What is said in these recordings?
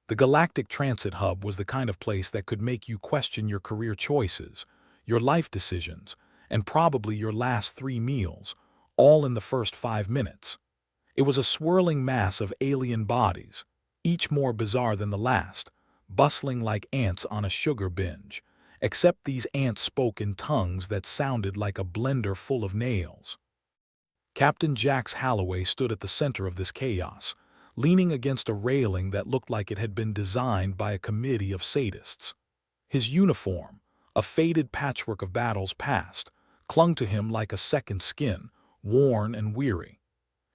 The Galactic Transit Hub was the kind of place that could make you question your career choices, your life decisions, and probably your last 3 meals, all in the first 5 minutes. It was a swirling mass of alien bodies, each more bizarre than the last, bustling like ants on a sugar binge, except these ants spoke in tongues that sounded like a blender full of nails. Captain Jax Halloway stood at the center of this chaos, leaning against a railing that looked like it had been designed by a committee of sadists. His uniform, a faded patchwork of battles past, clung to him like a second skin, worn and weary.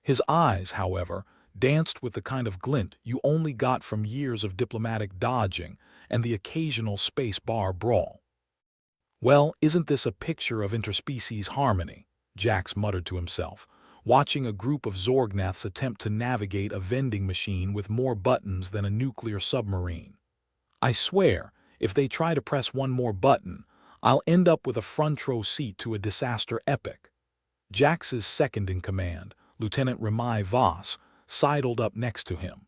His eyes, however, danced with the kind of glint you only got from years of diplomatic dodging and the occasional space bar brawl. "Well, isn't this a picture of interspecies harmony?" Jax muttered to himself, watching a group of Zorgnaths attempt to navigate a vending machine with more buttons than a nuclear submarine. "I swear, if they try to press one more button, I'll end up with a front row seat to a disaster epic." Jax's second-in-command, Lieutenant Remai Voss, sidled up next to him.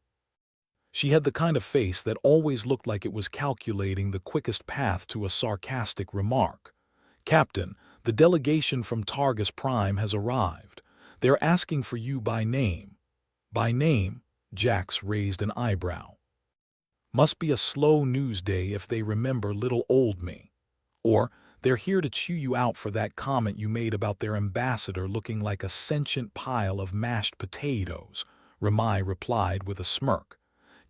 She had the kind of face that always looked like it was calculating the quickest path to a sarcastic remark. "Captain, the delegation from Targus Prime has arrived. They're asking for you by name." "By name?" Jax raised an eyebrow. "Must be a slow news day if they remember little old me. Or they're here to chew you out for that comment you made about their ambassador looking like a sentient pile of mashed potatoes," Remai replied with a smirk.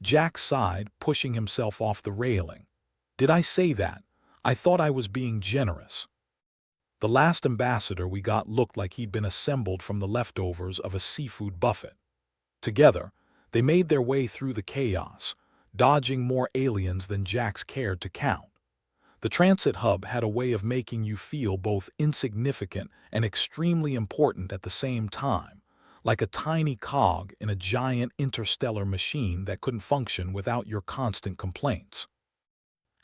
Jack sighed, pushing himself off the railing. "Did I say that? I thought I was being generous." The last ambassador we got looked like he'd been assembled from the leftovers of a seafood buffet. Together, they made their way through the chaos, dodging more aliens than Jax cared to count. The transit hub had a way of making you feel both insignificant and extremely important at the same time, like a tiny cog in a giant interstellar machine that couldn't function without your constant complaints.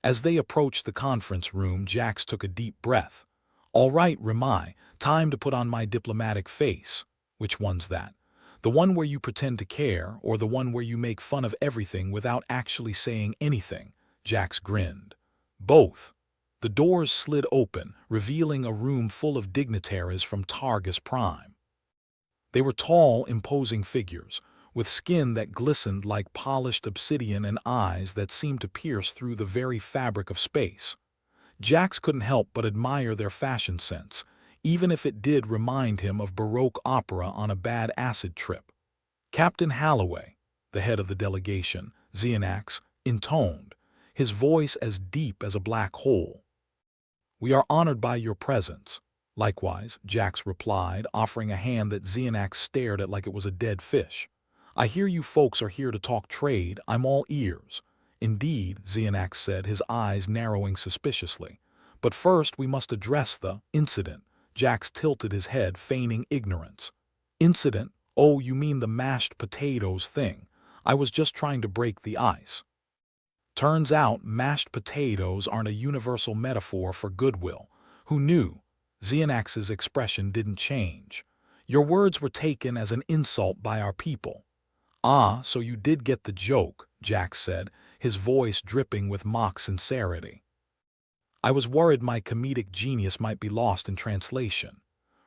As they approached the conference room, Jax took a deep breath. "All right, Remai, time to put on my diplomatic face." "Which one's that? The one where you pretend to care, or the one where you make fun of everything without actually saying anything?" Jax grinned. "Both." The doors slid open, revealing a room full of dignitaries from Targus Prime. They were tall, imposing figures, with skin that glistened like polished obsidian and eyes that seemed to pierce through the very fabric of space. Jax couldn't help but admire their fashion sense, even if it did remind him of Baroque opera on a bad acid trip. "Captain Halloway," the head of the delegation, Xenax, intoned, his voice as deep as a black hole. "We are honored by your presence." "Likewise," Jax replied, offering a hand that Xenax stared at like it was a dead fish. "I hear you folks are here to talk trade. I'm all ears." "Indeed," Xenax said, his eyes narrowing suspiciously. "But first we must address the incident." Jax tilted his head, feigning ignorance. "Incident? Oh, you mean the mashed potatoes thing. I was just trying to break the ice." Turns out mashed potatoes aren't a universal metaphor for goodwill. Who knew? Xenax's expression didn't change. "Your words were taken as an insult by our people." "Ah, so you did get the joke," Jax said, his voice dripping with mock sincerity. "I was worried my comedic genius might be lost in translation."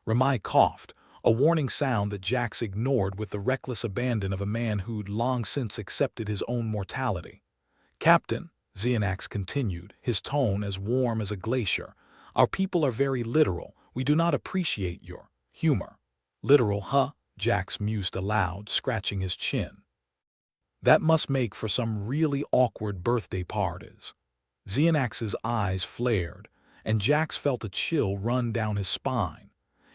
Remai coughed, a warning sound that Jax ignored with the reckless abandon of a man who'd long since accepted his own mortality. "Captain," Xenax continued, his tone as warm as a glacier, "our people are very literal. We do not appreciate your humor." "Literal, huh?" Jax mused aloud, scratching his chin. "That must make for some really awkward birthday parties." Xenax's eyes flared, and Jax felt a chill run down his spine.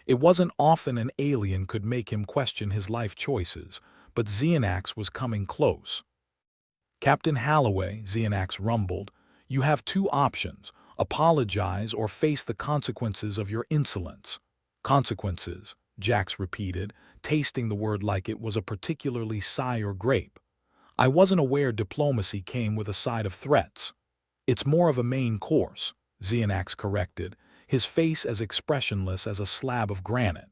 It wasn't often an alien could make him question his life choices, but Xenax was coming close. "Captain Halloway," Xenax rumbled, "you have two options: apologize or face the consequences of your insolence." "Consequences," Jax repeated, tasting the word like it was a particularly sour grape. "I wasn't aware diplomacy came with a side of threats." "It's more of a main course," Xenax corrected, his face as expressionless as a slab of granite.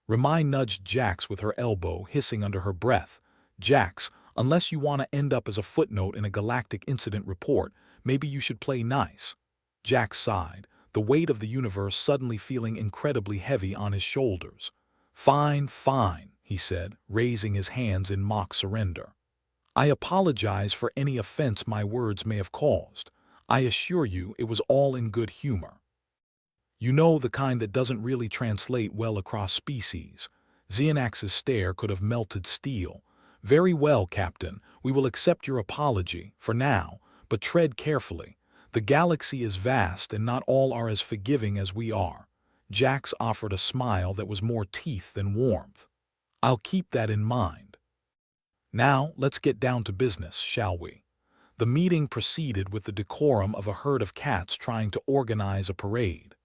Remai nudged Jax with her elbow, hissing under her breath, "Jax, Unless you want to end up as a footnote in a galactic incident report, maybe you should play nice." Jack sighed, the weight of the universe suddenly feeling incredibly heavy on his shoulders. "Fine, fine," he said, raising his hands in mock surrender. "I apologize for any offense my words may have caused. I assure you it was all in good humor. You know, the kind that doesn't really translate well across species." Xenax's stare could have melted steel. "Very well, Captain. We will accept your apology, for now, but tread carefully. The galaxy is vast and not all are as forgiving as we are." Jax offered a smile that was more teeth than warmth. "I'll keep that in mind. Now, let's get down to business, shall we?" The meeting proceeded with the decorum of a herd of cats trying to organize a parade.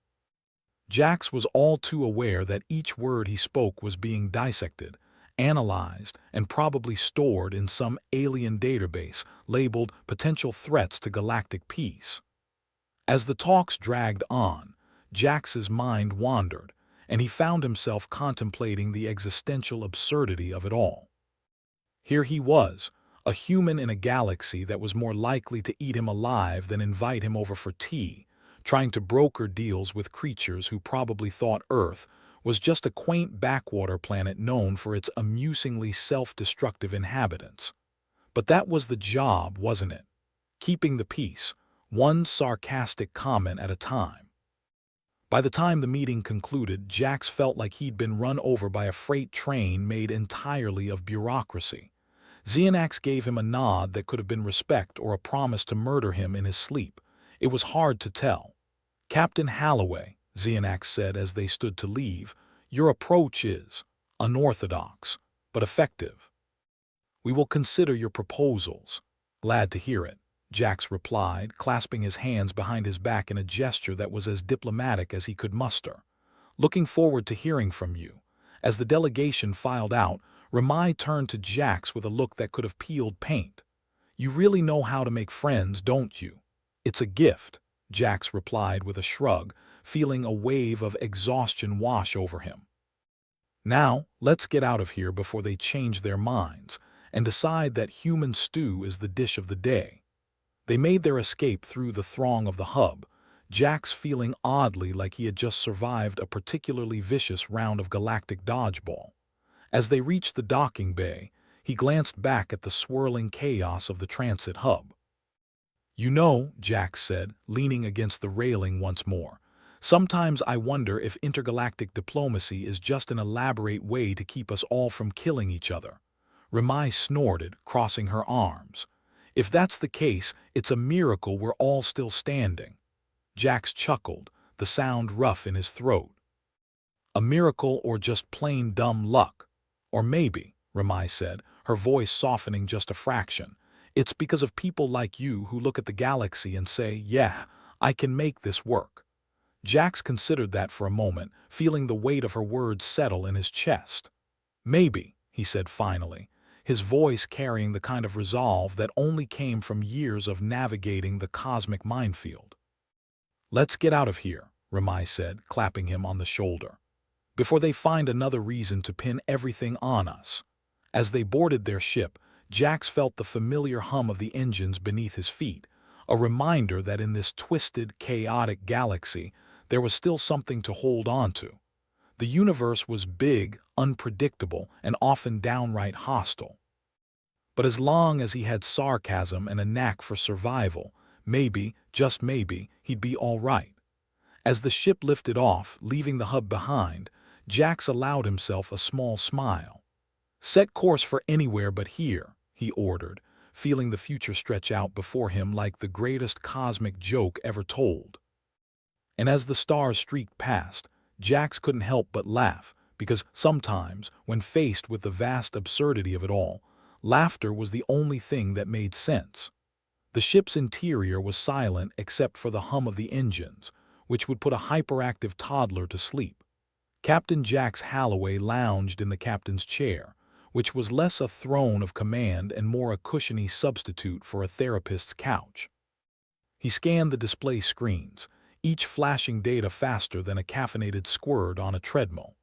Jax was all too aware that each word he spoke was being dissected, analyzed, and probably stored in some alien database labeled potential threats to galactic peace. As the talks dragged on, Jax's mind wandered, and he found himself contemplating the existential absurdity of it all. Here he was, a human in a galaxy that was more likely to eat him alive than invite him over for tea, trying to broker deals with creatures who probably thought Earth was just a quaint backwater planet known for its amusingly self-destructive inhabitants. But that was the job, wasn't it? Keeping the peace, one sarcastic comment at a time. By the time the meeting concluded, Jax felt like he'd been run over by a freight train made entirely of bureaucracy. Xenax gave him a nod that could have been respect or a promise to murder him in his sleep. It was hard to tell. "Captain Halloway," Xenax said as they stood to leave, "your approach is unorthodox, but effective. We will consider your proposals." "Glad to hear it," Jax replied, clasping his hands behind his back in a gesture that was as diplomatic as he could muster. "Looking forward to hearing from you." As the delegation filed out, Ramai turned to Jax with a look that could have peeled paint. "You really know how to make friends, don't you?" "It's a gift," Jax replied with a shrug, feeling a wave of exhaustion wash over him. "Now, let's get out of here before they change their minds and decide that human stew is the dish of the day." They made their escape through the throng of the hub, Jax feeling oddly like he had just survived a particularly vicious round of galactic dodgeball. As they reached the docking bay, he glanced back at the swirling chaos of the transit hub. "You know," Jax said, leaning against the railing once more, "sometimes I wonder if intergalactic diplomacy is just an elaborate way to keep us all from killing each other." Ramai snorted, crossing her arms. "If that's the case, it's a miracle we're all still standing." Jax chuckled, the sound rough in his throat. "A miracle or just plain dumb luck? Or maybe," Ramai said, her voice softening just a fraction, "it's because of people like you who look at the galaxy and say, yeah, I can make this work." Jax considered that for a moment, feeling the weight of her words settle in his chest. "Maybe," he said finally, his voice carrying the kind of resolve that only came from years of navigating the cosmic minefield. "Let's get out of here," Ramai said, clapping him on the shoulder, "before they find another reason to pin everything on us." As they boarded their ship, Jax felt the familiar hum of the engines beneath his feet, a reminder that in this twisted, chaotic galaxy, there was still something to hold on to. The universe was big, unpredictable, and often downright hostile. But as long as he had sarcasm and a knack for survival, maybe, just maybe, he'd be all right. As the ship lifted off, leaving the hub behind, Jax allowed himself a small smile. "Set course for anywhere but here," he ordered, feeling the future stretch out before him like the greatest cosmic joke ever told. And as the stars streaked past, Jax couldn't help but laugh, because sometimes, when faced with the vast absurdity of it all, laughter was the only thing that made sense. The ship's interior was silent except for the hum of the engines, which would put a hyperactive toddler to sleep. Captain Jax Halloway lounged in the captain's chair, which was less a throne of command and more a cushiony substitute for a therapist's couch. He scanned the display screens, each flashing data faster than a caffeinated squirt on a treadmill.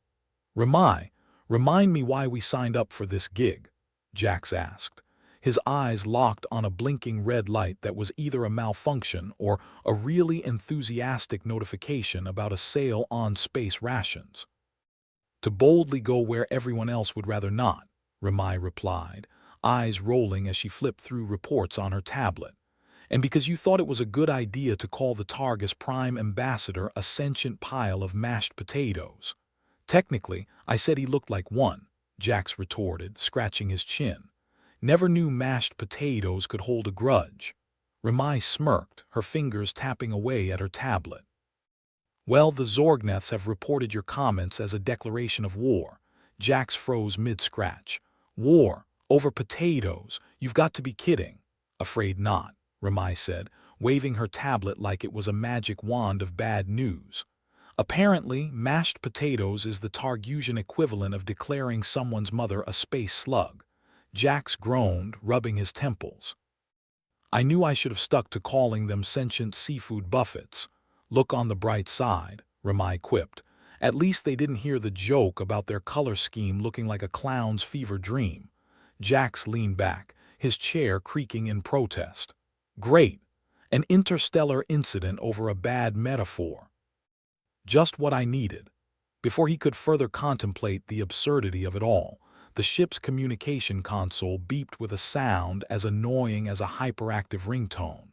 "Ramai, remind me why we signed up for this gig," Jax asked, his eyes locked on a blinking red light that was either a malfunction or a really enthusiastic notification about a sale on space rations. To boldly go where everyone else would rather not, Ramai replied, eyes rolling as she flipped through reports on her tablet. And because you thought it was a good idea to call the Targus Prime Ambassador a sentient pile of mashed potatoes. Technically, I said he looked like one, Jax retorted, scratching his chin. Never knew mashed potatoes could hold a grudge. Ramai smirked, her fingers tapping away at her tablet. Well, the Zorgneths have reported your comments as a declaration of war. Jax froze mid-scratch. War? Over potatoes? You've got to be kidding. Afraid not, Ramai said, waving her tablet like it was a magic wand of bad news. Apparently, mashed potatoes is the Targusian equivalent of declaring someone's mother a space slug. Jax groaned, rubbing his temples. I knew I should have stuck to calling them sentient seafood buffets. Look on the bright side, Ramai quipped. At least they didn't hear the joke about their color scheme looking like a clown's fever dream. Jax leaned back, his chair creaking in protest. Great! An interstellar incident over a bad metaphor. Just what I needed. Before he could further contemplate the absurdity of it all, the ship's communication console beeped with a sound as annoying as a hyperactive ringtone.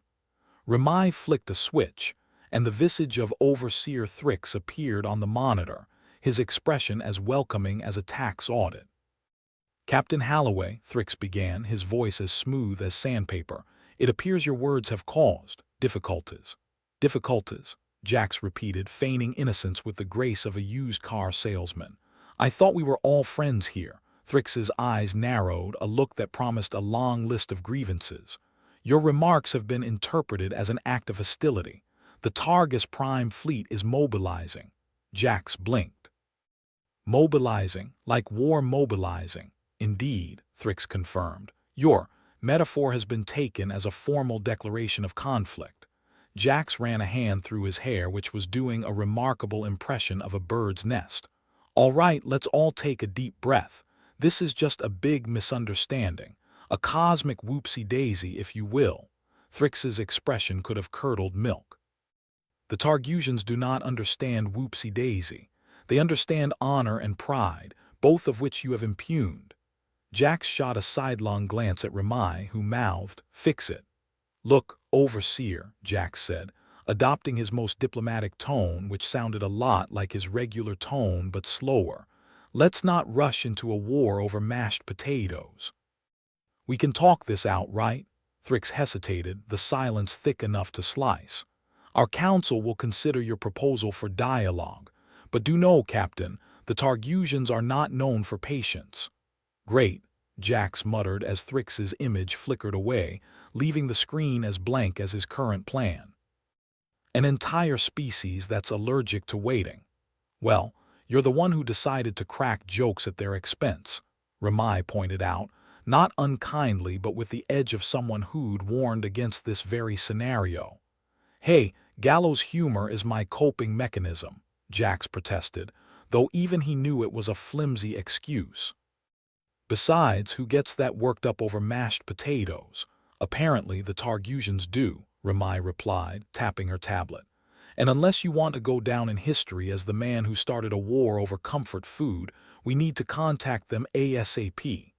Ramai flicked a switch, and the visage of Overseer Thrix appeared on the monitor, his expression as welcoming as a tax audit. Captain Halloway, Thrix began, his voice as smooth as sandpaper, it appears your words have caused difficulties. Difficulties? Jax repeated, feigning innocence with the grace of a used car salesman. I thought we were all friends here. Thrix's eyes narrowed, a look that promised a long list of grievances. Your remarks have been interpreted as an act of hostility. The Targus Prime Fleet is mobilizing. Jax blinked. Mobilizing, like war mobilizing. Indeed, Thrix confirmed. Your metaphor has been taken as a formal declaration of conflict. Jax ran a hand through his hair, which was doing a remarkable impression of a bird's nest. All right, let's all take a deep breath. This is just a big misunderstanding. A cosmic whoopsie-daisy, if you will. Thrix's expression could have curdled milk. The Targusians do not understand whoopsie-daisy. They understand honor and pride, both of which you have impugned. Jax shot a sidelong glance at Ramai, who mouthed, Fix it. Look, Overseer, Jax said, adopting his most diplomatic tone, which sounded a lot like his regular tone but slower. Let's not rush into a war over mashed potatoes. We can talk this out, right? Thrix hesitated, the silence thick enough to slice. Our council will consider your proposal for dialogue. But do know, Captain, the Targusians are not known for patience. Great, Jax muttered as Thrix's image flickered away, leaving the screen as blank as his current plan. An entire species that's allergic to waiting. Well, you're the one who decided to crack jokes at their expense, Ramai pointed out, not unkindly but with the edge of someone who'd warned against this very scenario. Hey, gallows humor is my coping mechanism, Jax protested, though even he knew it was a flimsy excuse. Besides, who gets that worked up over mashed potatoes? Apparently the Targusians do, Ramai replied, tapping her tablet. And unless you want to go down in history as the man who started a war over comfort food, we need to contact them ASAP.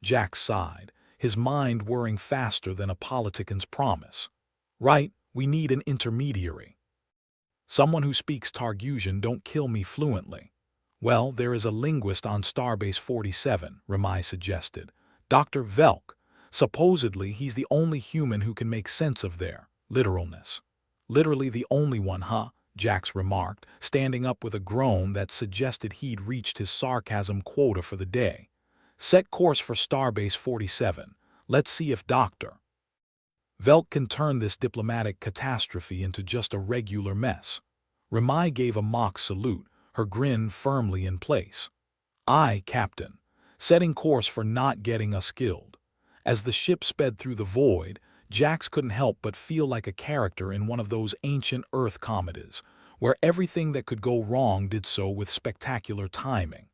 Jax sighed, his mind whirring faster than a politician's promise. Right, we need an intermediary. Someone who speaks Targusian don't kill me fluently. Well, there is a linguist on Starbase 47, Ramai suggested. Dr. Velk. Supposedly, he's the only human who can make sense of their literalness. Literally the only one, huh? Jax remarked, standing up with a groan that suggested he'd reached his sarcasm quota for the day. Set course for Starbase 47. Let's see if Dr. Velk can turn this diplomatic catastrophe into just a regular mess. Ramai gave a mock salute, her grin firmly in place. Aye, Captain. Setting course for not getting us killed. As the ship sped through the void, Jax couldn't help but feel like a character in one of those ancient Earth comedies, where everything that could go wrong did so with spectacular timing.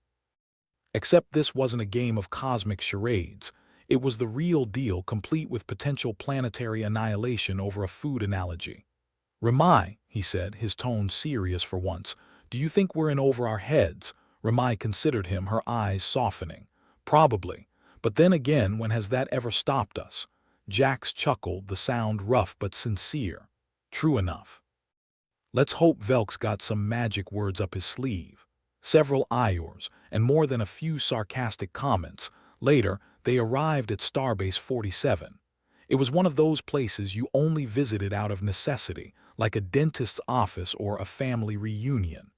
Except this wasn't a game of cosmic charades. It was the real deal, complete with potential planetary annihilation over a food analogy. "Ramai," he said, his tone serious for once, "do you think we're in over our heads?" Ramai considered him, her eyes softening. "Probably. But then again, when has that ever stopped us?" Jax chuckled, the sound rough but sincere. "True enough. Let's hope Velk's got some magic words up his sleeve." Several ayors, and more than a few sarcastic comments. Later, they arrived at Starbase 47. It was one of those places you only visited out of necessity, like a dentist's office or a family reunion.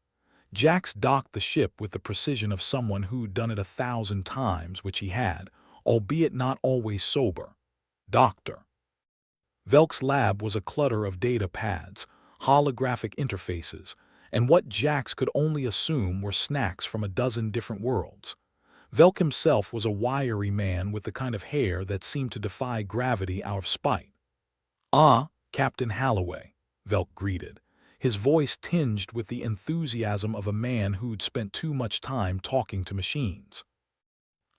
Jax docked the ship with the precision of someone who'd done it 1,000 times, which he had, albeit not always sober. Doctor. Velk's lab was a clutter of data pads, holographic interfaces, and what Jax could only assume were snacks from a dozen different worlds. Velk himself was a wiry man with the kind of hair that seemed to defy gravity out of spite. "Ah, Captain Halloway," Velk greeted, his voice tinged with the enthusiasm of a man who'd spent too much time talking to machines.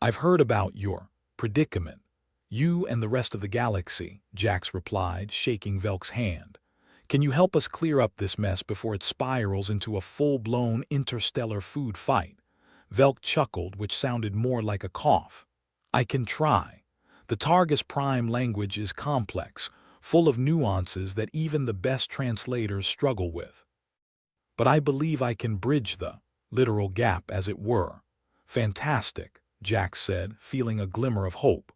"I've heard about your predicament. You and the rest of the galaxy," Jax replied, shaking Velk's hand. "Can you help us clear up this mess before it spirals into a full-blown interstellar food fight?" Velk chuckled, which sounded more like a cough. "I can try. The Targus Prime language is complex, full of nuances that even the best translators struggle with. But I believe I can bridge the literal gap, as it were." "Fantastic," Jax said, feeling a glimmer of hope.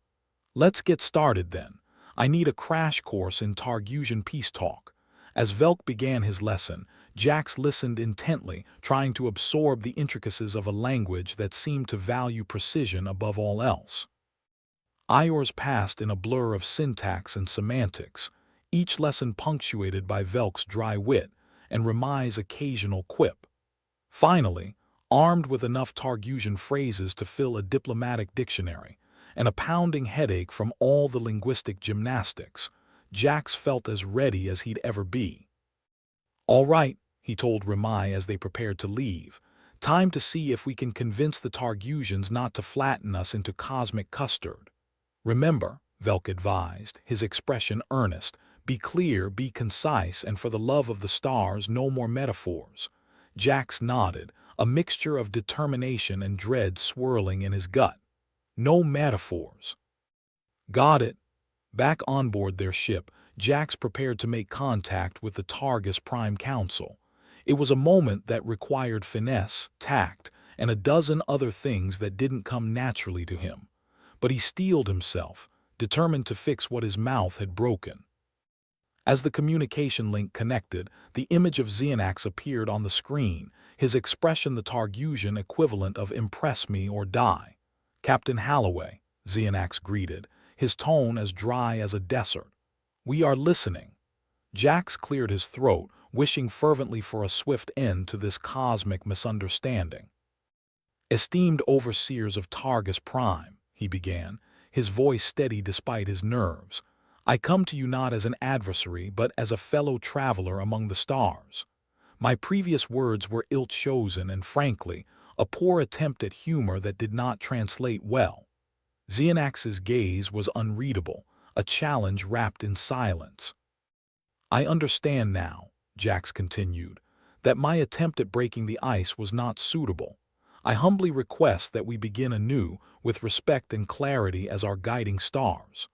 "Let's get started then. I need a crash course in Targusian peace talk." As Velk began his lesson, Jax listened intently, trying to absorb the intricacies of a language that seemed to value precision above all else. Iors passed in a blur of syntax and semantics, each lesson punctuated by Velk's dry wit and Ramai's occasional quip. Finally, armed with enough Targusian phrases to fill a diplomatic dictionary, and a pounding headache from all the linguistic gymnastics, Jax felt as ready as he'd ever be. "All right," he told Ramai as they prepared to leave. "Time to see if we can convince the Targusians not to flatten us into cosmic custard." "Remember," Velk advised, his expression earnest, "be clear, be concise, and for the love of the stars, no more metaphors." Jax nodded, a mixture of determination and dread swirling in his gut. "No metaphors." "Got it." Back on board their ship, Jax prepared to make contact with the Targus Prime Council. It was a moment that required finesse, tact, and a dozen other things that didn't come naturally to him. But he steeled himself, determined to fix what his mouth had broken. As the communication link connected, the image of Xenax appeared on the screen, his expression the Targusian equivalent of "impress me or die." "Captain Halloway," Xenax greeted, his tone as dry as a desert. "We are listening." Jax cleared his throat, wishing fervently for a swift end to this cosmic misunderstanding. "Esteemed overseers of Targus Prime," he began, his voice steady despite his nerves, "I come to you not as an adversary but as a fellow traveler among the stars. My previous words were ill-chosen and, frankly, a poor attempt at humor that did not translate well." Xenax's gaze was unreadable, a challenge wrapped in silence. "I understand now," Jax continued, "that my attempt at breaking the ice was not suitable. I humbly request that we begin anew, with respect and clarity as our guiding stars."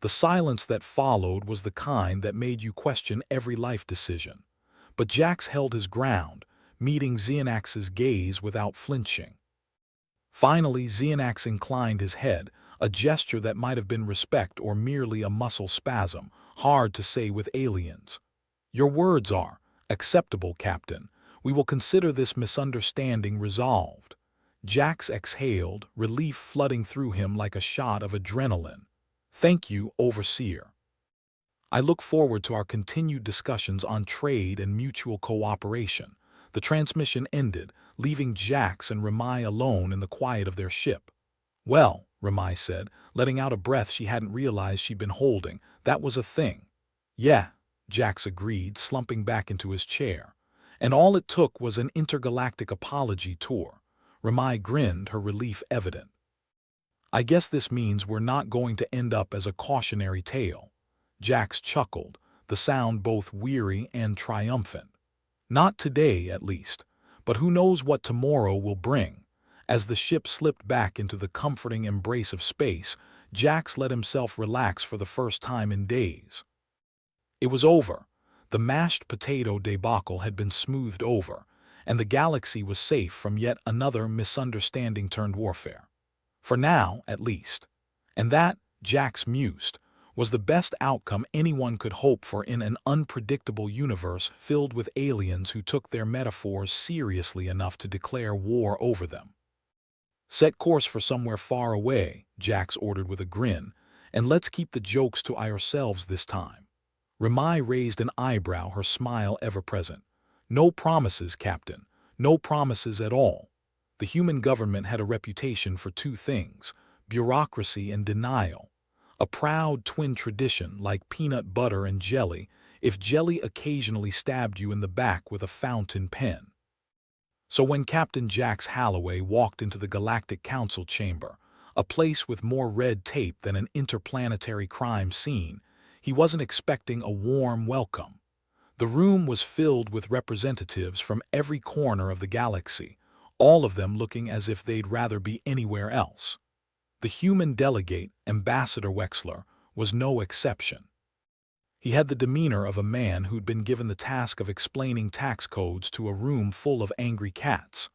The silence that followed was the kind that made you question every life decision. But Jax held his ground, meeting Xenax's gaze without flinching. Finally, Xenax inclined his head, a gesture that might have been respect or merely a muscle spasm, hard to say with aliens. "Your words are acceptable, Captain. We will consider this misunderstanding resolved." Jax exhaled, relief flooding through him like a shot of adrenaline. "Thank you, Overseer. I look forward to our continued discussions on trade and mutual cooperation." The transmission ended, leaving Jax and Ramai alone in the quiet of their ship. "Well," Ramai said, letting out a breath she hadn't realized she'd been holding, "that was a thing." "Yeah," Jax agreed, slumping back into his chair. "And all it took was an intergalactic apology tour." Ramai grinned, her relief evident. I guess this means we're not going to end up as a cautionary tale. Jax chuckled, the sound both weary and triumphant. Not today, at least, but who knows what tomorrow will bring. As the ship slipped back into the comforting embrace of space, Jax let himself relax for the first time in days. It was over. The mashed potato debacle had been smoothed over, and the galaxy was safe from yet another misunderstanding-turned-warfare. For now, at least. And that, Jax mused, was the best outcome anyone could hope for in an unpredictable universe filled with aliens who took their metaphors seriously enough to declare war over them. Set course for somewhere far away, Jax ordered with a grin, and let's keep the jokes to ourselves this time. Ramai raised an eyebrow, her smile ever present. No promises, Captain. No promises at all. The human government had a reputation for two things: bureaucracy and denial. A proud twin tradition like peanut butter and jelly, if jelly occasionally stabbed you in the back with a fountain pen. So when Captain Jax Halloway walked into the Galactic Council chamber, a place with more red tape than an interplanetary crime scene, he wasn't expecting a warm welcome. The room was filled with representatives from every corner of the galaxy, all of them looking as if they'd rather be anywhere else. The human delegate, Ambassador Wexler, was no exception. He had the demeanor of a man who'd been given the task of explaining tax codes to a room full of angry cats.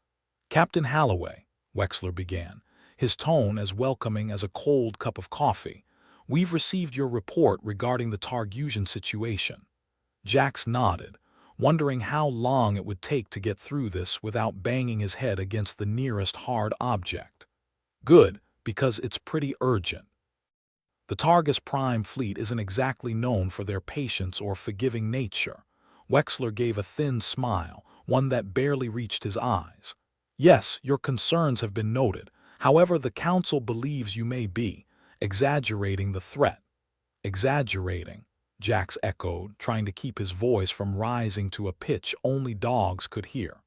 "Captain Halloway," Wexler began, his tone as welcoming as a cold cup of coffee, "we've received your report regarding the Targusian situation." Jax nodded, wondering how long it would take to get through this without banging his head against the nearest hard object. "Good, because it's pretty urgent. The Targus Prime Fleet isn't exactly known for their patience or forgiving nature." Wexler gave a thin smile, one that barely reached his eyes. "Yes, your concerns have been noted. However, the Council believes you may be exaggerating the threat." "Exaggerating," Jax echoed, trying to keep his voice from rising to a pitch only dogs could hear.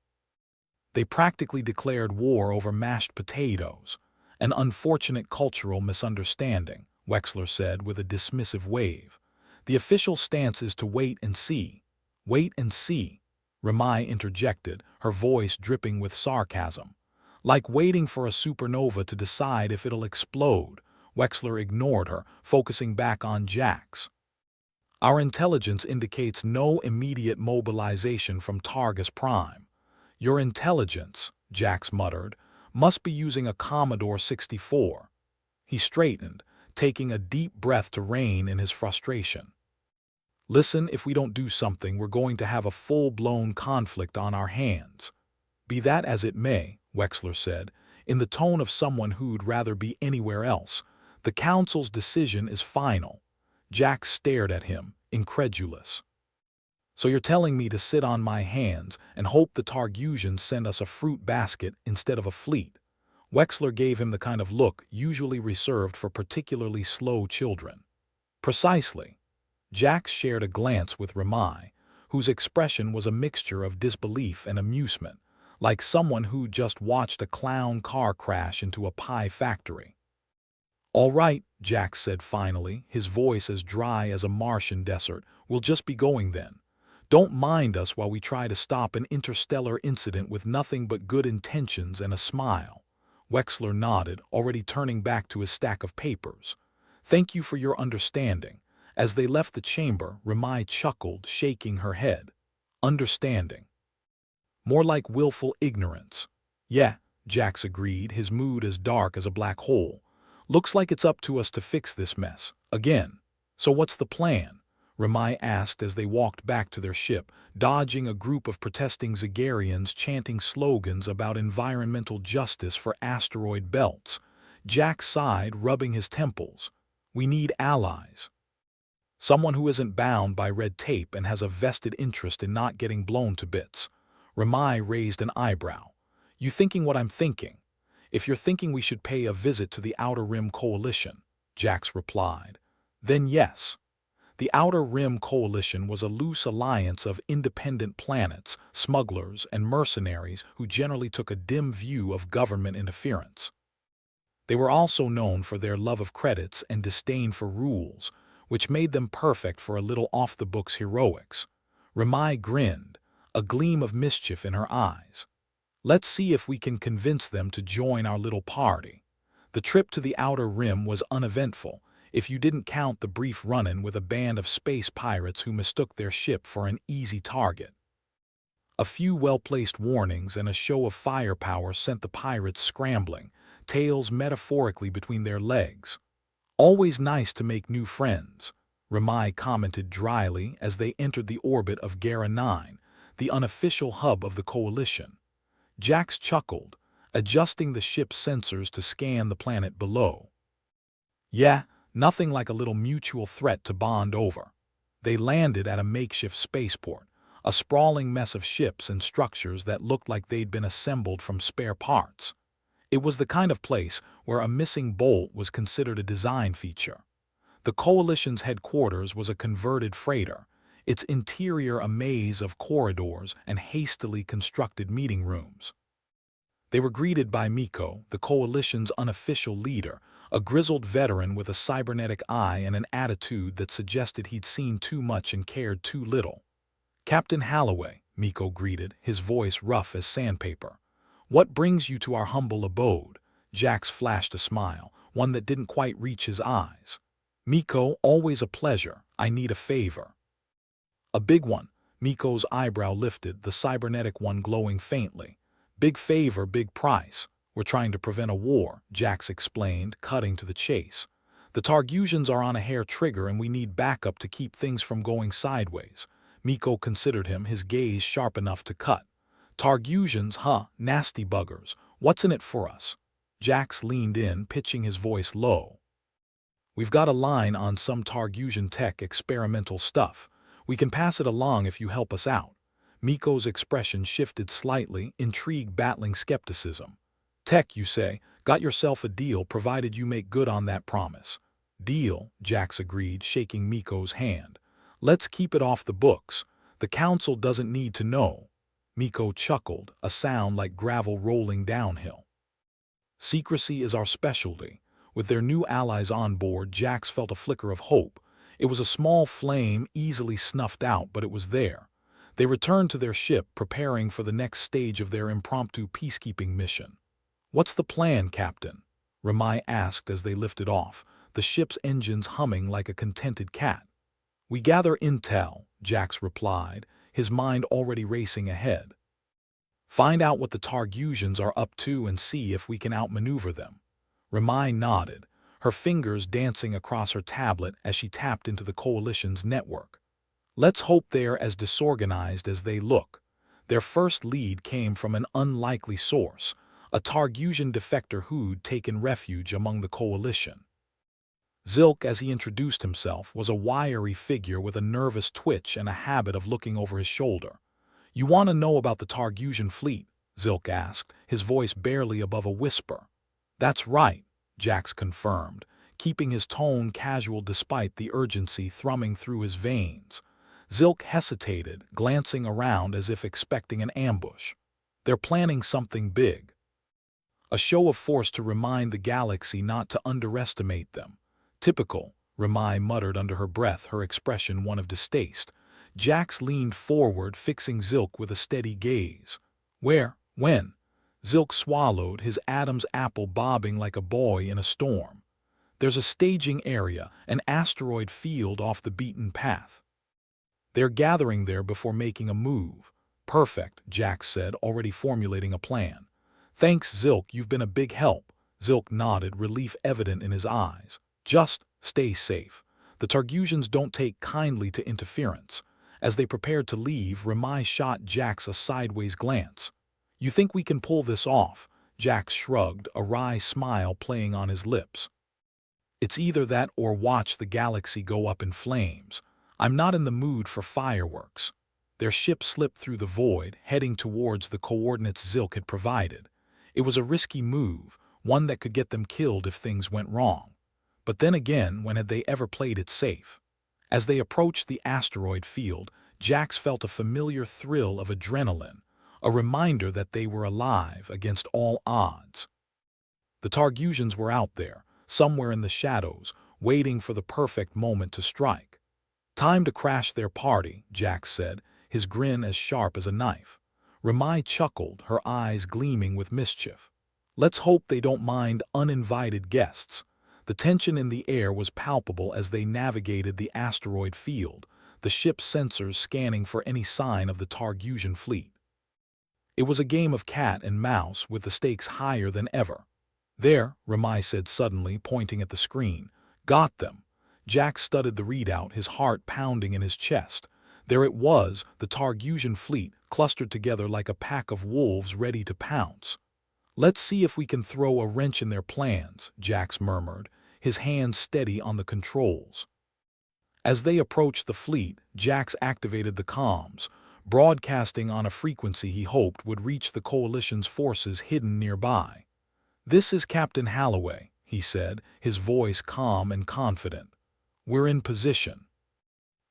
"They practically declared war over mashed potatoes. An unfortunate cultural misunderstanding," Wexler said with a dismissive wave. "The official stance is to wait and see." "Wait and see," Ramai interjected, her voice dripping with sarcasm. "Like waiting for a supernova to decide if it'll explode." Wexler ignored her, focusing back on Jax. "Our intelligence indicates no immediate mobilization from Targus Prime." "Your intelligence," Jax muttered, "must be using a Commodore 64. He straightened, taking a deep breath to rein in his frustration. "Listen, if we don't do something, we're going to have a full-blown conflict on our hands." "Be that as it may," Wexler said, in the tone of someone who'd rather be anywhere else, "the Council's decision is final." Jax stared at him, incredulous. "So you're telling me to sit on my hands and hope the Targusians send us a fruit basket instead of a fleet?" Wexler gave him the kind of look usually reserved for particularly slow children. "Precisely." Jax shared a glance with Ramai, whose expression was a mixture of disbelief and amusement, like someone who'd just watched a clown car crash into a pie factory. "All right," Jax said finally, his voice as dry as a Martian desert, "we'll just be going then. Don't mind us while we try to stop an interstellar incident with nothing but good intentions and a smile." Wexler nodded, already turning back to his stack of papers. "Thank you for your understanding." As they left the chamber, Ramai chuckled, shaking her head. "Understanding. More like willful ignorance." "Yeah," Jax agreed, his mood as dark as a black hole. "Looks like it's up to us to fix this mess. Again." "So what's the plan?" Ramai asked as they walked back to their ship, dodging a group of protesting Zagarians chanting slogans about environmental justice for asteroid belts. Jack sighed, rubbing his temples. "We need allies. Someone who isn't bound by red tape and has a vested interest in not getting blown to bits." Ramai raised an eyebrow. "You thinking what I'm thinking?" "If you're thinking we should pay a visit to the Outer Rim Coalition," Jax replied, "then yes." The Outer Rim Coalition was a loose alliance of independent planets, smugglers, and mercenaries who generally took a dim view of government interference. They were also known for their love of credits and disdain for rules, which made them perfect for a little off-the-books heroics. Ramai grinned, a gleam of mischief in her eyes. Let's see if we can convince them to join our little party. The trip to the Outer Rim was uneventful, if you didn't count the brief run-in with a band of space pirates who mistook their ship for an easy target. A few well-placed warnings and a show of firepower sent the pirates scrambling, tails metaphorically between their legs. Always nice to make new friends, Ramai commented dryly as they entered the orbit of Gara 9, the unofficial hub of the Coalition. Jax chuckled, adjusting the ship's sensors to scan the planet below. Yeah, nothing like a little mutual threat to bond over. They landed at a makeshift spaceport, a sprawling mess of ships and structures that looked like they'd been assembled from spare parts. It was the kind of place where a missing bolt was considered a design feature. The Coalition's headquarters was a converted freighter, its interior a maze of corridors and hastily constructed meeting rooms. They were greeted by Miko, the Coalition's unofficial leader, a grizzled veteran with a cybernetic eye and an attitude that suggested he'd seen too much and cared too little. "Captain Halloway," Miko greeted, his voice rough as sandpaper. "What brings you to our humble abode?" Jax flashed a smile, one that didn't quite reach his eyes. "Miko, always a pleasure. I need a favor." "A big one." Miko's eyebrow lifted, the cybernetic one glowing faintly. "Big favor, big price. We're trying to prevent a war," Jax explained, cutting to the chase. "The Targusians are on a hair trigger and we need backup to keep things from going sideways." Miko considered him, his gaze sharp enough to cut. "Targusians, huh? Nasty buggers. What's in it for us?" Jax leaned in, pitching his voice low. "We've got a line on some Targusian tech experimental stuff. We can pass it along if you help us out." Miko's expression shifted slightly, intrigue battling skepticism. "Tech, you say? Got yourself a deal provided you make good on that promise." "Deal," Jax agreed, shaking Miko's hand. "Let's keep it off the books. The Council doesn't need to know." Miko chuckled, a sound like gravel rolling downhill. "Secrecy is our specialty." With their new allies on board, Jax felt a flicker of hope. It was a small flame, easily snuffed out, but it was there. They returned to their ship, preparing for the next stage of their impromptu peacekeeping mission. "What's the plan, Captain?" Ramai asked as they lifted off, the ship's engines humming like a contented cat. "We gather intel," Jax replied, his mind already racing ahead. "Find out what the Targusians are up to and see if we can outmaneuver them." Ramai nodded, her fingers dancing across her tablet as she tapped into the Coalition's network. "Let's hope they're as disorganized as they look." Their first lead came from an unlikely source, a Targusian defector who'd taken refuge among the Coalition. Zilk, as he introduced himself, was a wiry figure with a nervous twitch and a habit of looking over his shoulder. "You want to know about the Targusian fleet?" Zilk asked, his voice barely above a whisper. "That's right," Jax confirmed, keeping his tone casual despite the urgency thrumming through his veins. Zilk hesitated, glancing around as if expecting an ambush. "They're planning something big. A show of force to remind the galaxy not to underestimate them." "Typical," Ramai muttered under her breath, her expression one of distaste. Jax leaned forward, fixing Zilk with a steady gaze. "Where? When?" Zilk swallowed, his Adam's apple bobbing like a boy in a storm. "There's a staging area, an asteroid field off the beaten path. They're gathering there before making a move." "Perfect," Jax said, already formulating a plan. "Thanks, Zilk, you've been a big help." Zilk nodded, relief evident in his eyes. "Just stay safe. The Targusians don't take kindly to interference." As they prepared to leave, Ramai shot Jax a sideways glance. "You think we can pull this off?" Jax shrugged, a wry smile playing on his lips. "It's either that or watch the galaxy go up in flames. I'm not in the mood for fireworks." Their ship slipped through the void, heading towards the coordinates Zilk had provided. It was a risky move, one that could get them killed if things went wrong. But then again, when had they ever played it safe? As they approached the asteroid field, Jax felt a familiar thrill of adrenaline, a reminder that they were alive against all odds. The Targusians were out there, somewhere in the shadows, waiting for the perfect moment to strike. "Time to crash their party," Jax said, his grin as sharp as a knife. Ramai chuckled, her eyes gleaming with mischief. "Let's hope they don't mind uninvited guests." The tension in the air was palpable as they navigated the asteroid field, the ship's sensors scanning for any sign of the Targusian fleet. It was a game of cat and mouse with the stakes higher than ever. "There," Ramai said suddenly, pointing at the screen. "Got them." Jack studied the readout, his heart pounding in his chest. There it was, the Targusian fleet, clustered together like a pack of wolves ready to pounce. "Let's see if we can throw a wrench in their plans," Jax murmured, his hands steady on the controls. As they approached the fleet, Jax activated the comms, broadcasting on a frequency he hoped would reach the Coalition's forces hidden nearby. "This is Captain Halloway," he said, his voice calm and confident. "We're in position.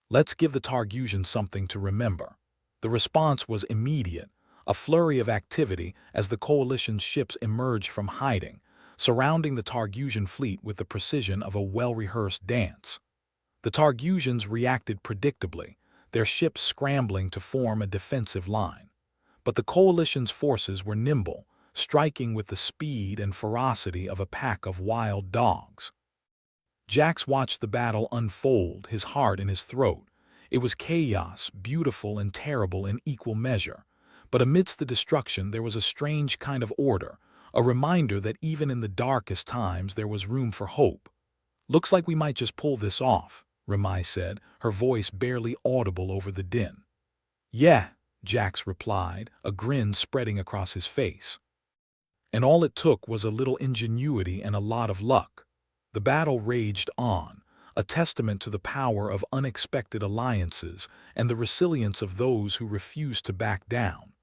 Let's give the Targusians something to remember." The response was immediate, a flurry of activity as the Coalition's ships emerged from hiding, surrounding the Targusian fleet with the precision of a well-rehearsed dance. The Targusians reacted predictably, their ships scrambling to form a defensive line. But the Coalition's forces were nimble, striking with the speed and ferocity of a pack of wild dogs. Jax watched the battle unfold, his heart in his throat. It was chaos, beautiful and terrible in equal measure. But amidst the destruction there was a strange kind of order, a reminder that even in the darkest times there was room for hope. "Looks like we might just pull this off," Ramai said, her voice barely audible over the din. "Yeah," Jax replied, a grin spreading across his face. And all it took was a little ingenuity and a lot of luck. The battle raged on, a testament to the power of unexpected alliances and the resilience of those who refused to back down.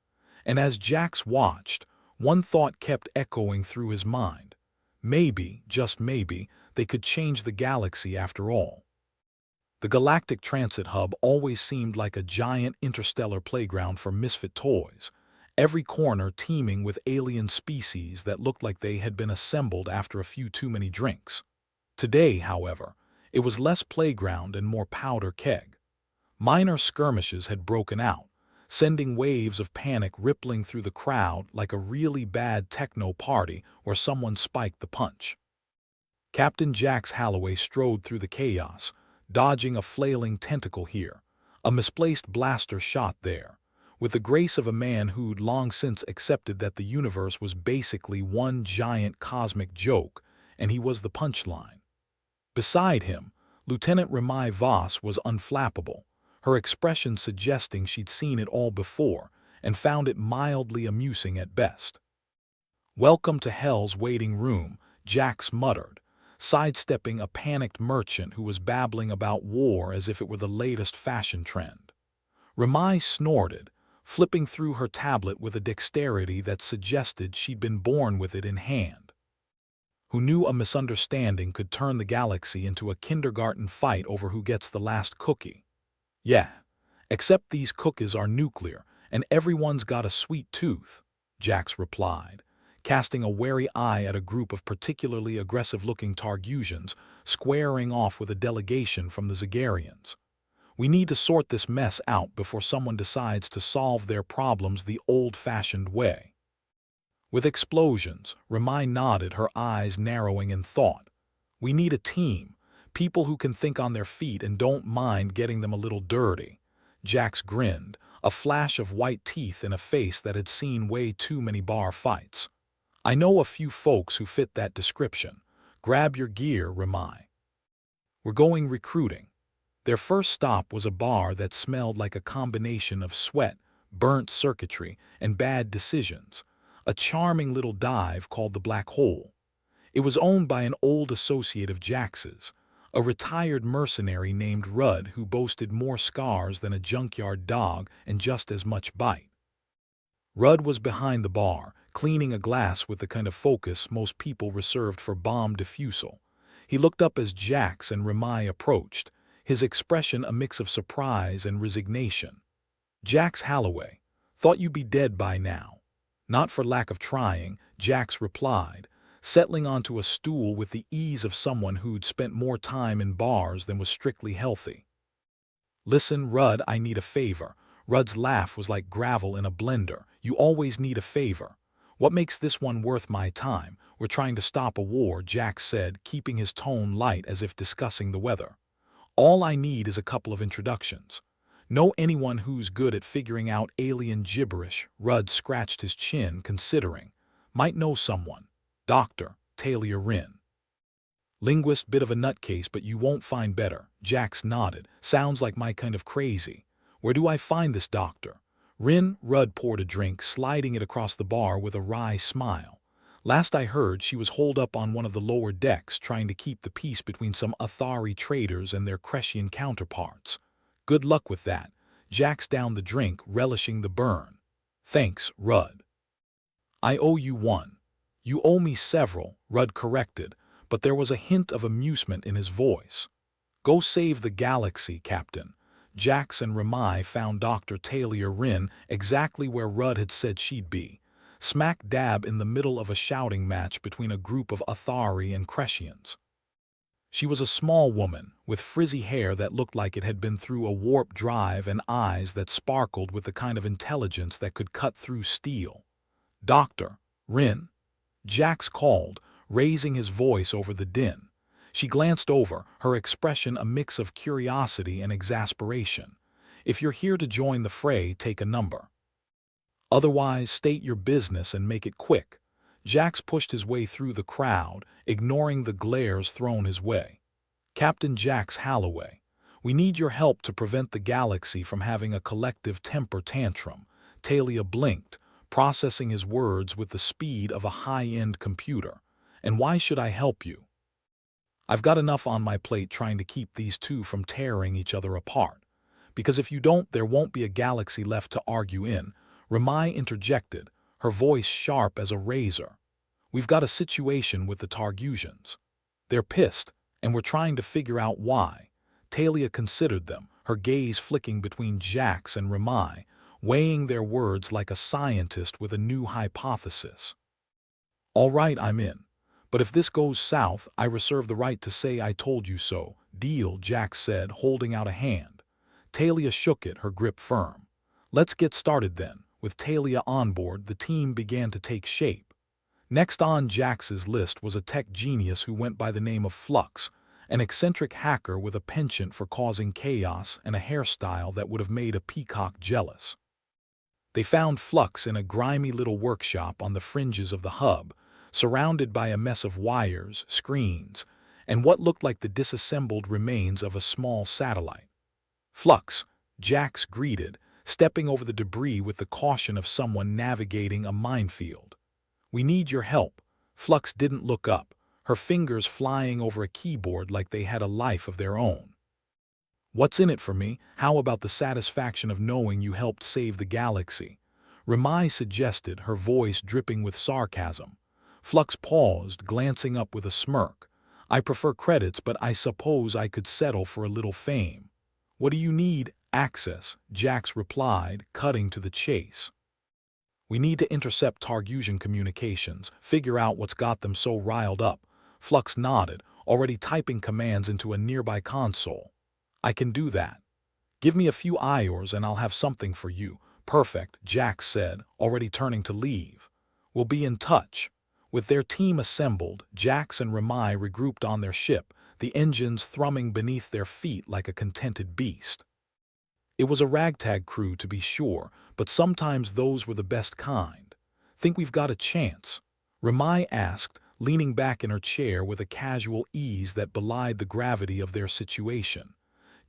And as Jax watched, one thought kept echoing through his mind. Maybe, just maybe, they could change the galaxy after all. The Galactic Transit Hub always seemed like a giant interstellar playground for misfit toys, every corner teeming with alien species that looked like they had been assembled after a few too many drinks. Today, however, it was less playground and more powder keg. Minor skirmishes had broken out, sending waves of panic rippling through the crowd like a really bad techno party where someone spiked the punch. Captain Jax Halloway strode through the chaos, dodging a flailing tentacle here, a misplaced blaster shot there, with the grace of a man who'd long since accepted that the universe was basically one giant cosmic joke, and he was the punchline. Beside him, Lieutenant Ramai Voss was unflappable, her expression suggesting she'd seen it all before and found it mildly amusing at best. "Welcome to Hell's waiting room," Jax muttered, sidestepping a panicked merchant who was babbling about war as if it were the latest fashion trend. Ramai snorted, flipping through her tablet with a dexterity that suggested she'd been born with it in hand. Who knew a misunderstanding could turn the galaxy into a kindergarten fight over who gets the last cookie? "Yeah, except these cookies are nuclear, and everyone's got a sweet tooth," Jax replied, casting a wary eye at a group of particularly aggressive-looking Targusians squaring off with a delegation from the Zagarians. "We need to sort this mess out before someone decides to solve their problems the old-fashioned way." With explosions, Ramai nodded, her eyes narrowing in thought. "We need a team, people who can think on their feet and don't mind getting them a little dirty." Jax grinned, a flash of white teeth in a face that had seen way too many bar fights. "I know a few folks who fit that description. Grab your gear, Ramai. We're going recruiting." Their first stop was a bar that smelled like a combination of sweat, burnt circuitry, and bad decisions, a charming little dive called the Black Hole. It was owned by an old associate of Jax's, a retired mercenary named Rudd who boasted more scars than a junkyard dog and just as much bite. Rudd was behind the bar, cleaning a glass with the kind of focus most people reserved for bomb defusal. He looked up as Jax and Ramai approached, his expression a mix of surprise and resignation. "Jax Halloway, thought you'd be dead by now." "Not for lack of trying," Jax replied, settling onto a stool with the ease of someone who'd spent more time in bars than was strictly healthy. "Listen, Rudd, I need a favor." Rudd's laugh was like gravel in a blender. "You always need a favor. What makes this one worth my time? We're trying to stop a war," Jack said, keeping his tone light as if discussing the weather. "All I need is a couple of introductions. Know anyone who's good at figuring out alien gibberish?" Rudd scratched his chin, considering. "Might know someone. Dr. Talia Rin. Linguist, bit of a nutcase, but you won't find better." Jax nodded. "Sounds like my kind of crazy. Where do I find this doctor?" Rin. Rudd poured a drink, sliding it across the bar with a wry smile. "Last I heard, she was holed up on one of the lower decks trying to keep the peace between some Athari traders and their Crescian counterparts. Good luck with that." Jax downed the drink, relishing the burn. "Thanks, Rudd." "I owe you one." "You owe me several," Rudd corrected, but there was a hint of amusement in his voice. "Go save the galaxy, Captain." Jax and Ramai found Dr. Talia Rin exactly where Rudd had said she'd be, smack dab in the middle of a shouting match between a group of Athari and Crescians. She was a small woman, with frizzy hair that looked like it had been through a warp drive and eyes that sparkled with the kind of intelligence that could cut through steel. "Dr. Rin?" Jax called, raising his voice over the din. She glanced over, her expression a mix of curiosity and exasperation. "If you're here to join the fray, take a number. Otherwise, state your business and make it quick." Jax pushed his way through the crowd, ignoring the glares thrown his way. "Captain Jax Halloway, we need your help to prevent the galaxy from having a collective temper tantrum." Talia blinked, processing his words with the speed of a high-end computer. "And why should I help you?" "I've got enough on my plate trying to keep these two from tearing each other apart. Because if you don't, there won't be a galaxy left to argue in." Ramai interjected, her voice sharp as a razor. "We've got a situation with the Targusians. They're pissed, and we're trying to figure out why." Talia considered them, her gaze flicking between Jax and Ramai, weighing their words like a scientist with a new hypothesis. "All right, I'm in. But if this goes south, I reserve the right to say I told you so." "Deal," Jax said, holding out a hand. Talia shook it, her grip firm. "Let's get started then." With Talia on board, the team began to take shape. Next on Jax's list was a tech genius who went by the name of Flux, an eccentric hacker with a penchant for causing chaos and a hairstyle that would have made a peacock jealous. They found Flux in a grimy little workshop on the fringes of the hub, surrounded by a mess of wires, screens, and what looked like the disassembled remains of a small satellite. "Flux," Jax greeted, stepping over the debris with the caution of someone navigating a minefield. "We need your help." Flux didn't look up, her fingers flying over a keyboard like they had a life of their own. "What's in it for me? How about the satisfaction of knowing you helped save the galaxy?" Ramai suggested, her voice dripping with sarcasm. Flux paused, glancing up with a smirk. "I prefer credits, but I suppose I could settle for a little fame." "What do you need?" "Access," Jax replied, cutting to the chase. "We need to intercept Targusian communications, figure out what's got them so riled up." Flux nodded, already typing commands into a nearby console. "I can do that. Give me a few hours and I'll have something for you." "Perfect," Jax said, already turning to leave. "We'll be in touch." With their team assembled, Jax and Ramai regrouped on their ship, the engines thrumming beneath their feet like a contented beast. It was a ragtag crew, to be sure, but sometimes those were the best kind. "Think we've got a chance?" Ramai asked, leaning back in her chair with a casual ease that belied the gravity of their situation.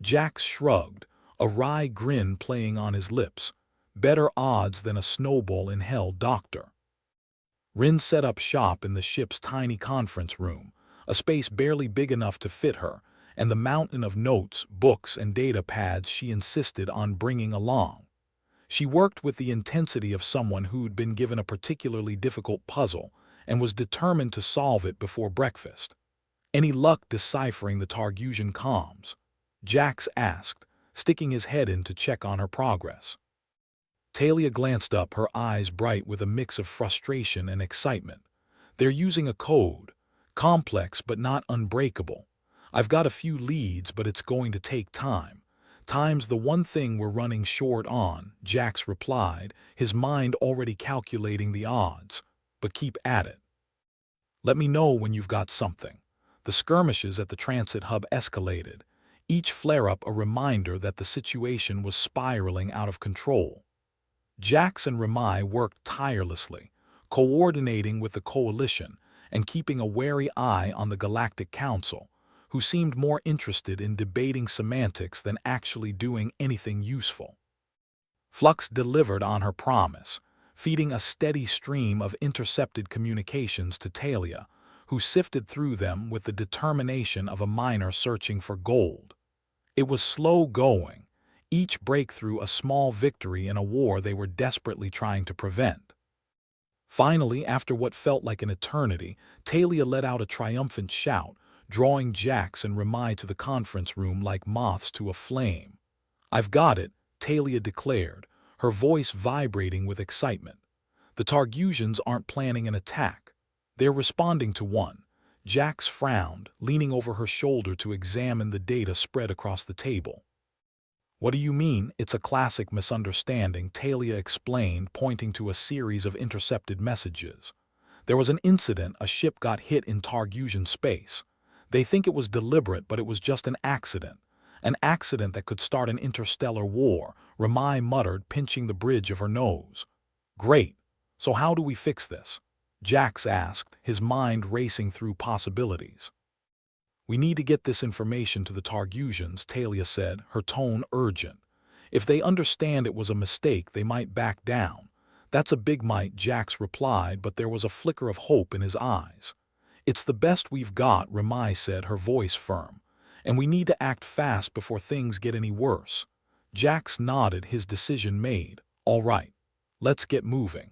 Jax shrugged, a wry grin playing on his lips. "Better odds than a snowball in hell, Doctor." Rin set up shop in the ship's tiny conference room, a space barely big enough to fit her, and the mountain of notes, books, and data pads she insisted on bringing along. She worked with the intensity of someone who'd been given a particularly difficult puzzle and was determined to solve it before breakfast. "Any luck deciphering the Targusian comms?" Jax asked, sticking his head in to check on her progress. Talia glanced up, her eyes bright with a mix of frustration and excitement. They're using a code. Complex but not unbreakable. I've got a few leads, but it's going to take time. Time's the one thing we're running short on, Jax replied, his mind already calculating the odds. But keep at it. Let me know when you've got something. The skirmishes at the transit hub escalated, each flare-up a reminder that the situation was spiraling out of control. Jax and Ramai worked tirelessly, coordinating with the coalition and keeping a wary eye on the Galactic Council, who seemed more interested in debating semantics than actually doing anything useful. Flux delivered on her promise, feeding a steady stream of intercepted communications to Talia, who sifted through them with the determination of a miner searching for gold. It was slow going, each breakthrough a small victory in a war they were desperately trying to prevent. Finally, after what felt like an eternity, Talia let out a triumphant shout, drawing Jax and Ramai to the conference room like moths to a flame. "I've got it," Talia declared, her voice vibrating with excitement. "The Targusians aren't planning an attack. They're responding to one." Jax frowned, leaning over her shoulder to examine the data spread across the table. "What do you mean, it's a classic misunderstanding?" Talia explained, pointing to a series of intercepted messages. "There was an incident, a ship got hit in Targusian space. They think it was deliberate, but it was just an accident. An accident that could start an interstellar war," Ramai muttered, pinching the bridge of her nose. "Great. So how do we fix this?" Jax asked, his mind racing through possibilities. "We need to get this information to the Targusians," Talia said, her tone urgent. "If they understand it was a mistake, they might back down." "That's a big might," Jax replied, but there was a flicker of hope in his eyes. "It's the best we've got," Ramai said, her voice firm. "And we need to act fast before things get any worse." Jax nodded, his decision made. "All right. Let's get moving.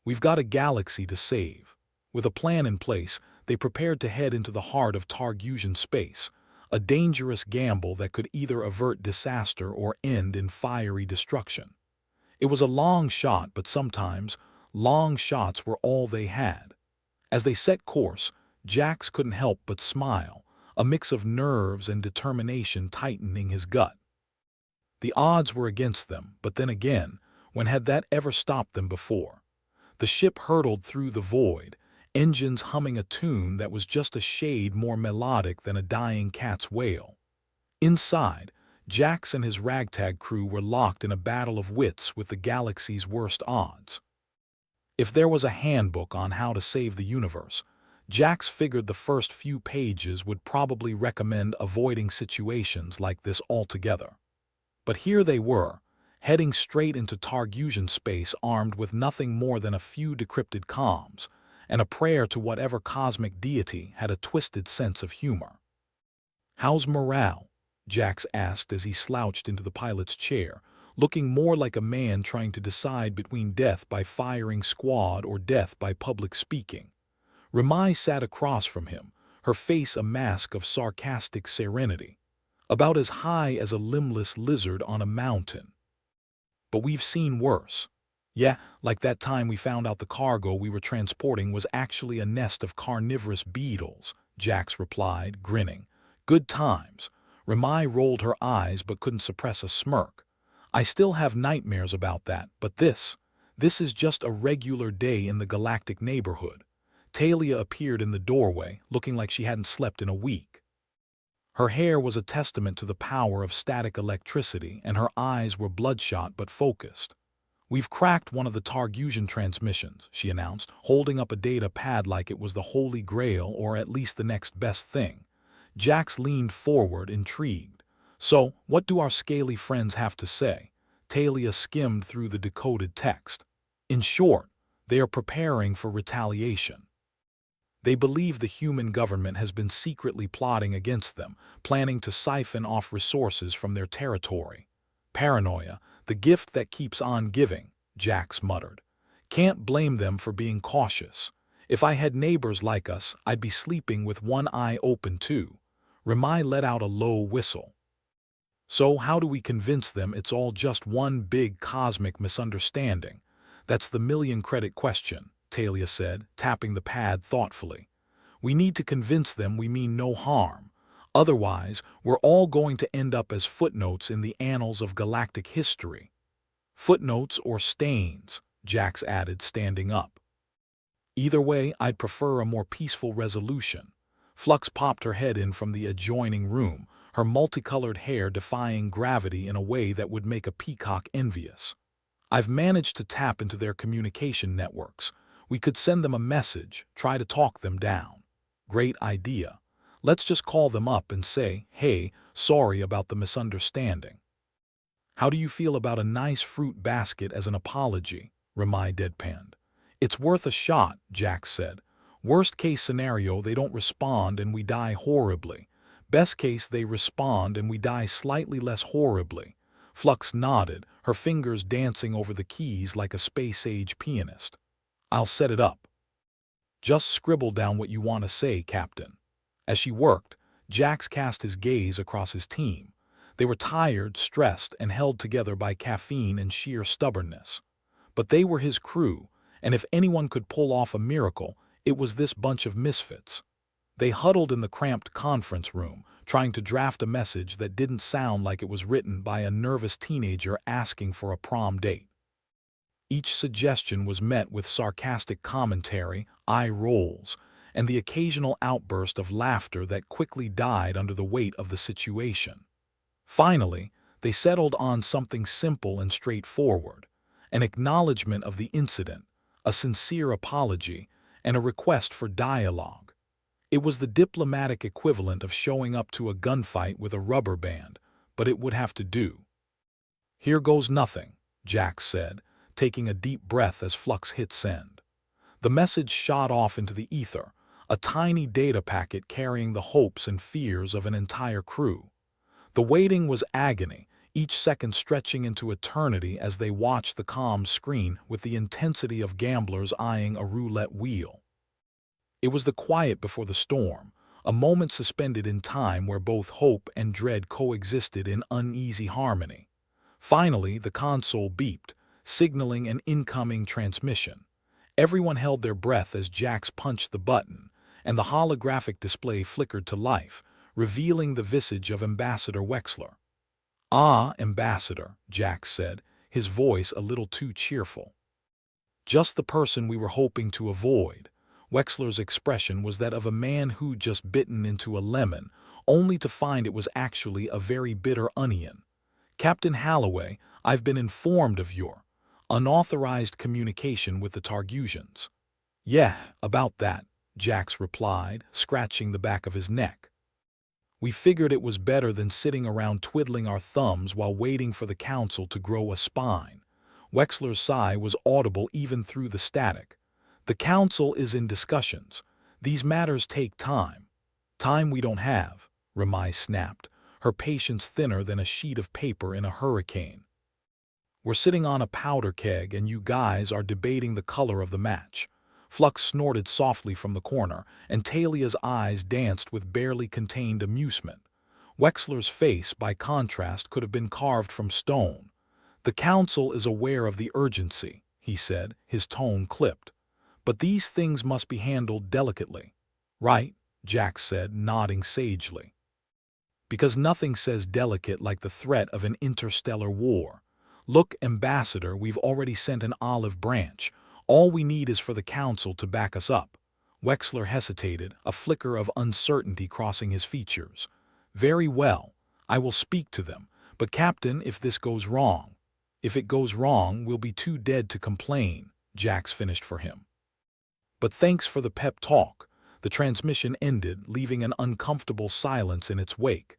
We've got a galaxy to save." With a plan in place, they prepared to head into the heart of Targusian space, a dangerous gamble that could either avert disaster or end in fiery destruction. It was a long shot, but sometimes long shots were all they had. As they set course, Jax couldn't help but smile, a mix of nerves and determination tightening his gut. The odds were against them, but then again, when had that ever stopped them before? The ship hurtled through the void, engines humming a tune that was just a shade more melodic than a dying cat's wail. Inside, Jax and his ragtag crew were locked in a battle of wits with the galaxy's worst odds. If there was a handbook on how to save the universe, Jax figured the first few pages would probably recommend avoiding situations like this altogether. But here they were, heading straight into Targusian space armed with nothing more than a few decrypted comms, and a prayer to whatever cosmic deity had a twisted sense of humor. "How's morale?" Jax asked as he slouched into the pilot's chair, looking more like a man trying to decide between death by firing squad or death by public speaking. Ramai sat across from him, her face a mask of sarcastic serenity, about as high as a limbless lizard on a mountain. "But we've seen worse." "Yeah, like that time we found out the cargo we were transporting was actually a nest of carnivorous beetles," Jax replied, grinning. "Good times." Ramai rolled her eyes but couldn't suppress a smirk. "I still have nightmares about that, but this is just a regular day in the galactic neighborhood." Talia appeared in the doorway, looking like she hadn't slept in a week. Her hair was a testament to the power of static electricity, and her eyes were bloodshot but focused. "We've cracked one of the Targusian transmissions," she announced, holding up a data pad like it was the Holy Grail or at least the next best thing. Jax leaned forward, intrigued. "So, what do our scaly friends have to say?" Talia skimmed through the decoded text. "In short, they are preparing for retaliation. They believe the human government has been secretly plotting against them, planning to siphon off resources from their territory. Paranoia, the gift that keeps on giving," Jax muttered. "Can't blame them for being cautious. If I had neighbors like us, I'd be sleeping with one eye open too." Ramai let out a low whistle. "So how do we convince them it's all just one big cosmic misunderstanding?" "That's the million-credit question," Talia said, tapping the pad thoughtfully. We need to convince them we mean no harm. Otherwise, we're all going to end up as footnotes in the annals of galactic history. Footnotes or stains, Jax added, standing up. Either way, I'd prefer a more peaceful resolution. Flux popped her head in from the adjoining room, her multicolored hair defying gravity in a way that would make a peacock envious. I've managed to tap into their communication networks. We could send them a message, try to talk them down. Great idea. Let's just call them up and say, hey, sorry about the misunderstanding. How do you feel about a nice fruit basket as an apology? Ramai deadpanned. It's worth a shot, Jax said. Worst case scenario, they don't respond and we die horribly. Best case, they respond and we die slightly less horribly. Flux nodded, her fingers dancing over the keys like a space-age pianist. I'll set it up. Just scribble down what you want to say, Captain. As she worked, Jax cast his gaze across his team. They were tired, stressed, and held together by caffeine and sheer stubbornness. But they were his crew, and if anyone could pull off a miracle, it was this bunch of misfits. They huddled in the cramped conference room, trying to draft a message that didn't sound like it was written by a nervous teenager asking for a prom date. Each suggestion was met with sarcastic commentary, eye rolls, and the occasional outburst of laughter that quickly died under the weight of the situation. Finally, they settled on something simple and straightforward, an acknowledgement of the incident, a sincere apology, and a request for dialogue. It was the diplomatic equivalent of showing up to a gunfight with a rubber band, but it would have to do. Here goes nothing, Jax said, taking a deep breath as Flux hit send. The message shot off into the ether, a tiny data packet carrying the hopes and fears of an entire crew. The waiting was agony, each second stretching into eternity as they watched the comms screen with the intensity of gamblers eyeing a roulette wheel. It was the quiet before the storm, a moment suspended in time where both hope and dread coexisted in uneasy harmony. Finally, the console beeped, signaling an incoming transmission. Everyone held their breath as Jax punched the button, and the holographic display flickered to life, revealing the visage of Ambassador Wexler. Ah, Ambassador, Jax said, his voice a little too cheerful. Just the person we were hoping to avoid. Wexler's expression was that of a man who'd just bitten into a lemon, only to find it was actually a very bitter onion. Captain Halloway, I've been informed of your unauthorized communication with the Targusians. Yeah, about that, Jax replied, scratching the back of his neck. We figured it was better than sitting around twiddling our thumbs while waiting for the council to grow a spine. Wexler's sigh was audible even through the static. The council is in discussions. These matters take time. Time we don't have, Ramai snapped, her patience thinner than a sheet of paper in a hurricane. We're sitting on a powder keg and you guys are debating the color of the match. Flux snorted softly from the corner, and Talia's eyes danced with barely contained amusement. Wexler's face, by contrast, could have been carved from stone. The council is aware of the urgency, he said, his tone clipped. But these things must be handled delicately. Right, Jax said, nodding sagely. Because nothing says delicate like the threat of an interstellar war. Look, Ambassador, we've already sent an olive branch. All we need is for the council to back us up. Wexler hesitated, a flicker of uncertainty crossing his features. Very well, I will speak to them. But Captain, if this goes wrong. If it goes wrong, we'll be too dead to complain, Jax finished for him. But thanks for the pep talk. The transmission ended, leaving an uncomfortable silence in its wake.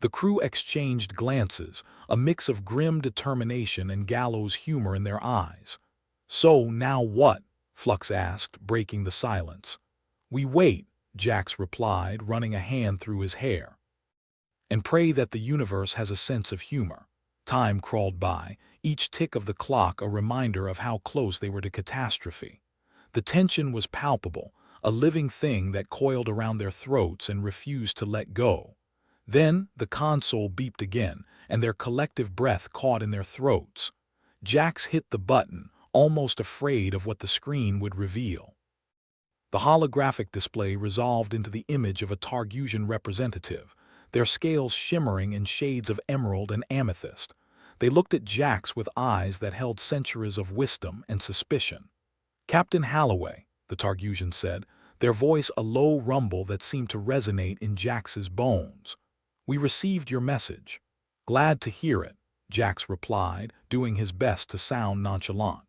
The crew exchanged glances, a mix of grim determination and gallows humor in their eyes. So, now what? Flux asked, breaking the silence. We wait, Jax replied, running a hand through his hair. And pray that the universe has a sense of humor. Time crawled by, each tick of the clock a reminder of how close they were to catastrophe. The tension was palpable, a living thing that coiled around their throats and refused to let go. Then the console beeped again, and their collective breath caught in their throats. Jax hit the button, almost afraid of what the screen would reveal. The holographic display resolved into the image of a Targusian representative, their scales shimmering in shades of emerald and amethyst. They looked at Jax with eyes that held centuries of wisdom and suspicion. "Captain Halloway," the Targusian said, their voice a low rumble that seemed to resonate in Jax's bones. "We received your message." "Glad to hear it," Jax replied, doing his best to sound nonchalant.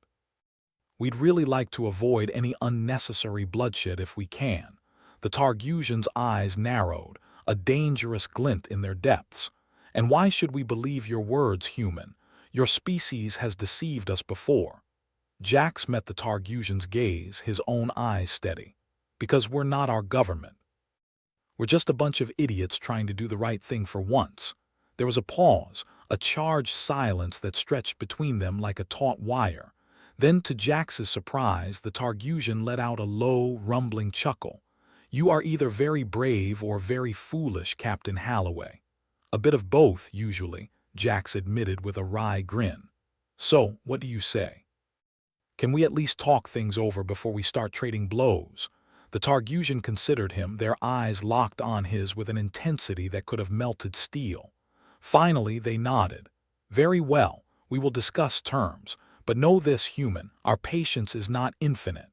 "We'd really like to avoid any unnecessary bloodshed if we can." The Targusian's eyes narrowed, a dangerous glint in their depths. "And why should we believe your words, human? Your species has deceived us before." Jax met the Targusian's gaze, his own eyes steady. "Because we're not our government. We're just a bunch of idiots trying to do the right thing for once." There was a pause, a charged silence that stretched between them like a taut wire. Then, to Jax's surprise, the Targusian let out a low, rumbling chuckle. "You are either very brave or very foolish, Captain Halloway." "A bit of both, usually," Jax admitted with a wry grin. "So, what do you say? Can we at least talk things over before we start trading blows?" The Targusian considered him, their eyes locked on his with an intensity that could have melted steel. Finally, they nodded. "Very well, we will discuss terms. But know this, human, our patience is not infinite."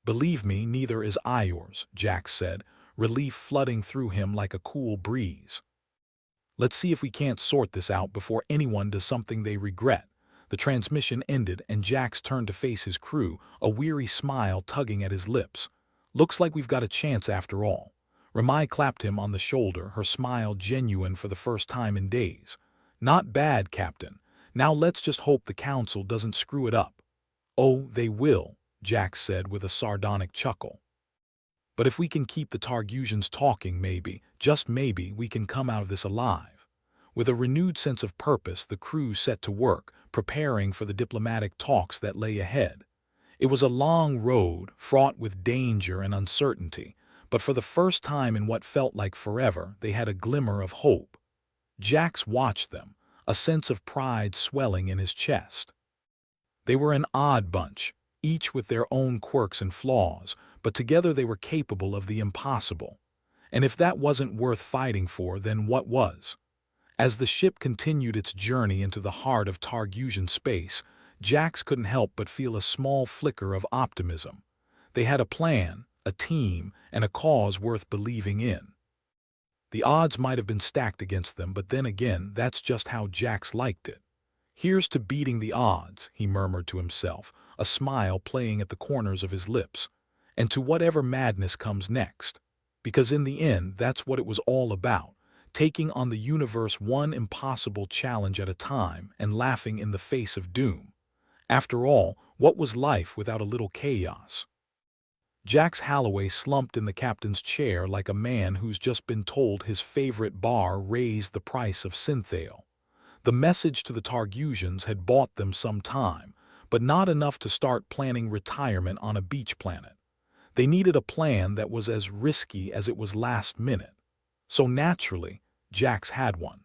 "Believe me, neither is yours," Jax said, relief flooding through him like a cool breeze. "Let's see if we can't sort this out before anyone does something they regret." The transmission ended and Jax turned to face his crew, a weary smile tugging at his lips. "Looks like we've got a chance after all." Ramai clapped him on the shoulder, her smile genuine for the first time in days. "Not bad, Captain. Now let's just hope the Council doesn't screw it up." "Oh, they will," Jax said with a sardonic chuckle. "But if we can keep the Targusians talking, maybe, just maybe, we can come out of this alive." With a renewed sense of purpose, the crew set to work, preparing for the diplomatic talks that lay ahead. It was a long road, fraught with danger and uncertainty, but for the first time in what felt like forever, they had a glimmer of hope. Jax watched them, a sense of pride swelling in his chest. They were an odd bunch, each with their own quirks and flaws, but together they were capable of the impossible. And if that wasn't worth fighting for, then what was? As the ship continued its journey into the heart of Targusian space, Jax couldn't help but feel a small flicker of optimism. They had a plan, a team, and a cause worth believing in. The odds might have been stacked against them, but then again, that's just how Jax liked it. "Here's to beating the odds," he murmured to himself, a smile playing at the corners of his lips. "And to whatever madness comes next." Because in the end, that's what it was all about, taking on the universe one impossible challenge at a time and laughing in the face of doom. After all, what was life without a little chaos? Jax Halloway slumped in the captain's chair like a man who's just been told his favorite bar raised the price of synthale. The message to the Targusians had bought them some time, but not enough to start planning retirement on a beach planet. They needed a plan that was as risky as it was last minute. So naturally, Jax had one.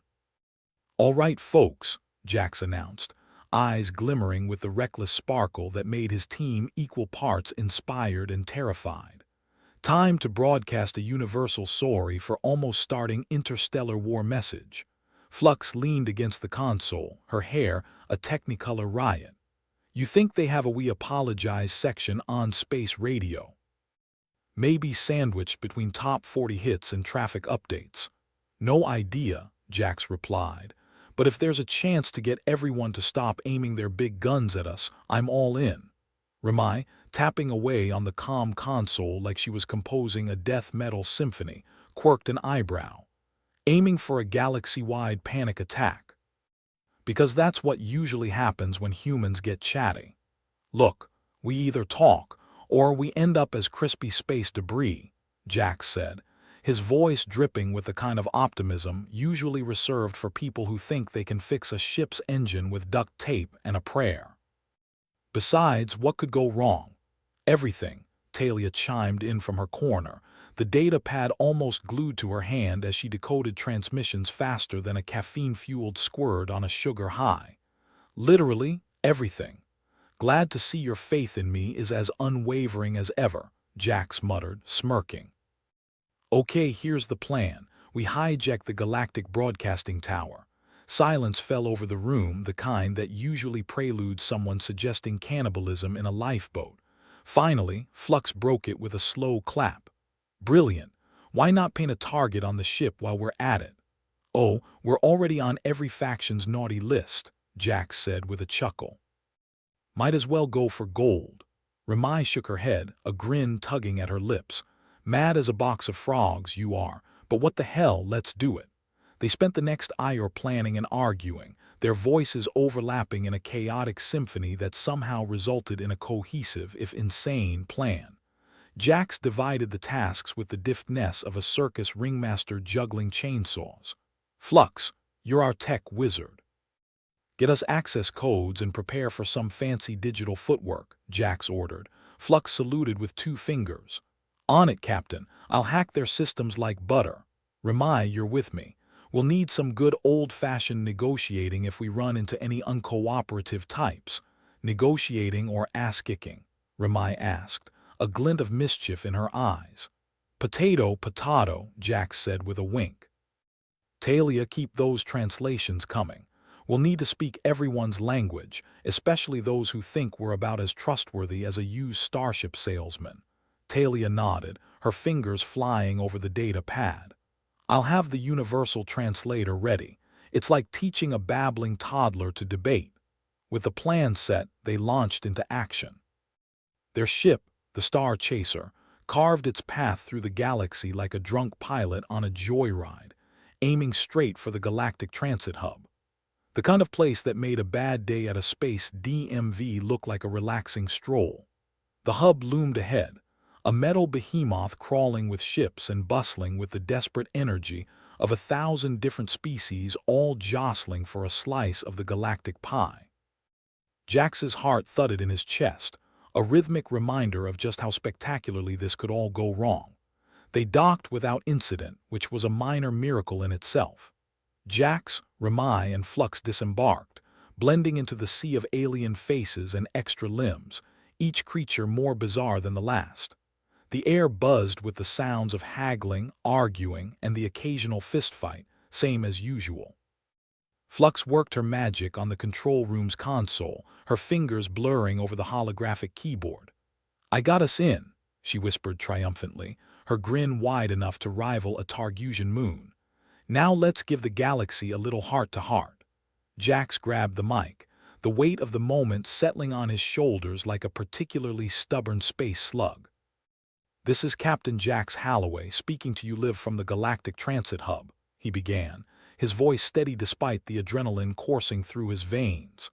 "All right, folks," Jax announced, eyes glimmering with the reckless sparkle that made his team equal parts inspired and terrified. "Time to broadcast a universal sorry for almost starting interstellar war message." Flux leaned against the console, her hair a technicolor riot. "You think they have a we apologize section on space radio? Maybe sandwiched between top 40 hits and traffic updates." "No idea," Jax replied. "But if there's a chance to get everyone to stop aiming their big guns at us, I'm all in." Ramai, tapping away on the comm console like she was composing a death metal symphony, quirked an eyebrow. "Aiming for a galaxy-wide panic attack." "Because that's what usually happens when humans get chatty. Look, we either talk, or we end up as crispy space debris," Jax said, his voice dripping with the kind of optimism usually reserved for people who think they can fix a ship's engine with duct tape and a prayer. "Besides, what could go wrong?" "Everything," Talia chimed in from her corner, the data pad almost glued to her hand as she decoded transmissions faster than a caffeine-fueled squirt on a sugar high. "Literally, everything. Glad to see your faith in me is as unwavering as ever, Jax muttered, smirking. Okay, here's the plan. We hijack the Galactic Broadcasting Tower. Silence fell over the room, the kind that usually preludes someone suggesting cannibalism in a lifeboat. Finally, Flux broke it with a slow clap. Brilliant. Why not paint a target on the ship while we're at it? Oh, we're already on every faction's naughty list, Jax said with a chuckle. Might as well go for gold. Ramai shook her head, a grin tugging at her lips. Mad as a box of frogs, you are, but what the hell, let's do it. They spent the next hour planning and arguing, their voices overlapping in a chaotic symphony that somehow resulted in a cohesive, if insane, plan. Jax divided the tasks with the deftness of a circus ringmaster juggling chainsaws. Flux, you're our tech wizard. Get us access codes and prepare for some fancy digital footwork, Jax ordered. Flux saluted with 2 fingers. On it, Captain. I'll hack their systems like butter. Ramai, you're with me. We'll need some good old-fashioned negotiating if we run into any uncooperative types. Negotiating or ass-kicking? Ramai asked, a glint of mischief in her eyes. Potato, Jax said with a wink. Talia, keep those translations coming. We'll need to speak everyone's language, especially those who think we're about as trustworthy as a used starship salesman. Talia nodded, her fingers flying over the data pad. I'll have the universal translator ready. It's like teaching a babbling toddler to debate. With the plan set, they launched into action. Their ship, the Star Chaser, carved its path through the galaxy like a drunk pilot on a joyride, aiming straight for the Galactic Transit Hub. The kind of place that made a bad day at a space DMV look like a relaxing stroll. The hub loomed ahead, a metal behemoth crawling with ships and bustling with the desperate energy of 1,000 different species all jostling for a slice of the galactic pie. Jax's heart thudded in his chest, a rhythmic reminder of just how spectacularly this could all go wrong. They docked without incident, which was a minor miracle in itself. Jax, Ramai, and Flux disembarked, blending into the sea of alien faces and extra limbs, each creature more bizarre than the last. The air buzzed with the sounds of haggling, arguing, and the occasional fistfight, same as usual. Flux worked her magic on the control room's console, her fingers blurring over the holographic keyboard. I got us in, she whispered triumphantly, her grin wide enough to rival a Targusian moon. Now let's give the galaxy a little heart-to-heart. Jax grabbed the mic, the weight of the moment settling on his shoulders like a particularly stubborn space slug. This is Captain Jax Halloway speaking to you live from the Galactic Transit Hub, he began, his voice steady despite the adrenaline coursing through his veins.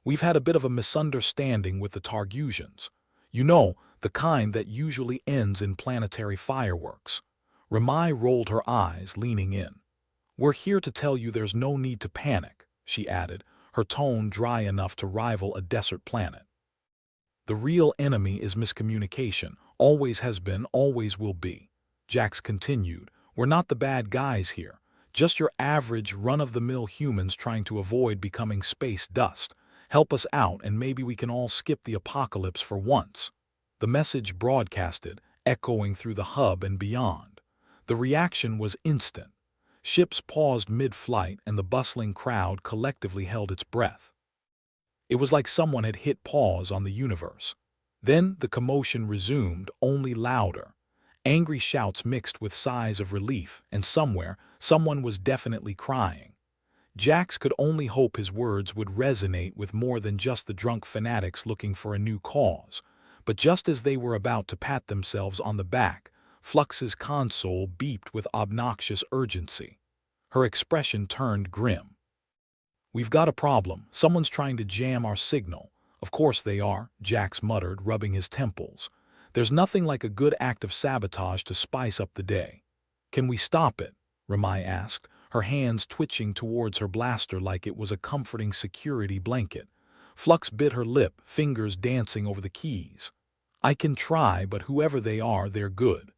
We've had a bit of a misunderstanding with the Targusians. You know, the kind that usually ends in planetary fireworks. Ramai rolled her eyes, leaning in. We're here to tell you there's no need to panic, she added, her tone dry enough to rival a desert planet. The real enemy is miscommunication, always has been, always will be. Jax continued, we're not the bad guys here, just your average run-of-the-mill humans trying to avoid becoming space dust. Help us out and maybe we can all skip the apocalypse for once. The message broadcasted, echoing through the hub and beyond. The reaction was instant. Ships paused mid-flight and the bustling crowd collectively held its breath. It was like someone had hit pause on the universe. Then the commotion resumed, only louder. Angry shouts mixed with sighs of relief, and somewhere, someone was definitely crying. Jax could only hope his words would resonate with more than just the drunk fanatics looking for a new cause. But just as they were about to pat themselves on the back, Flux's console beeped with obnoxious urgency. Her expression turned grim. We've got a problem. Someone's trying to jam our signal. Of course they are, Jax muttered, rubbing his temples. There's nothing like a good act of sabotage to spice up the day. Can we stop it? Ramai asked, her hands twitching towards her blaster like it was a comforting security blanket. Flux bit her lip, fingers dancing over the keys. I can try, but whoever they are, they're good.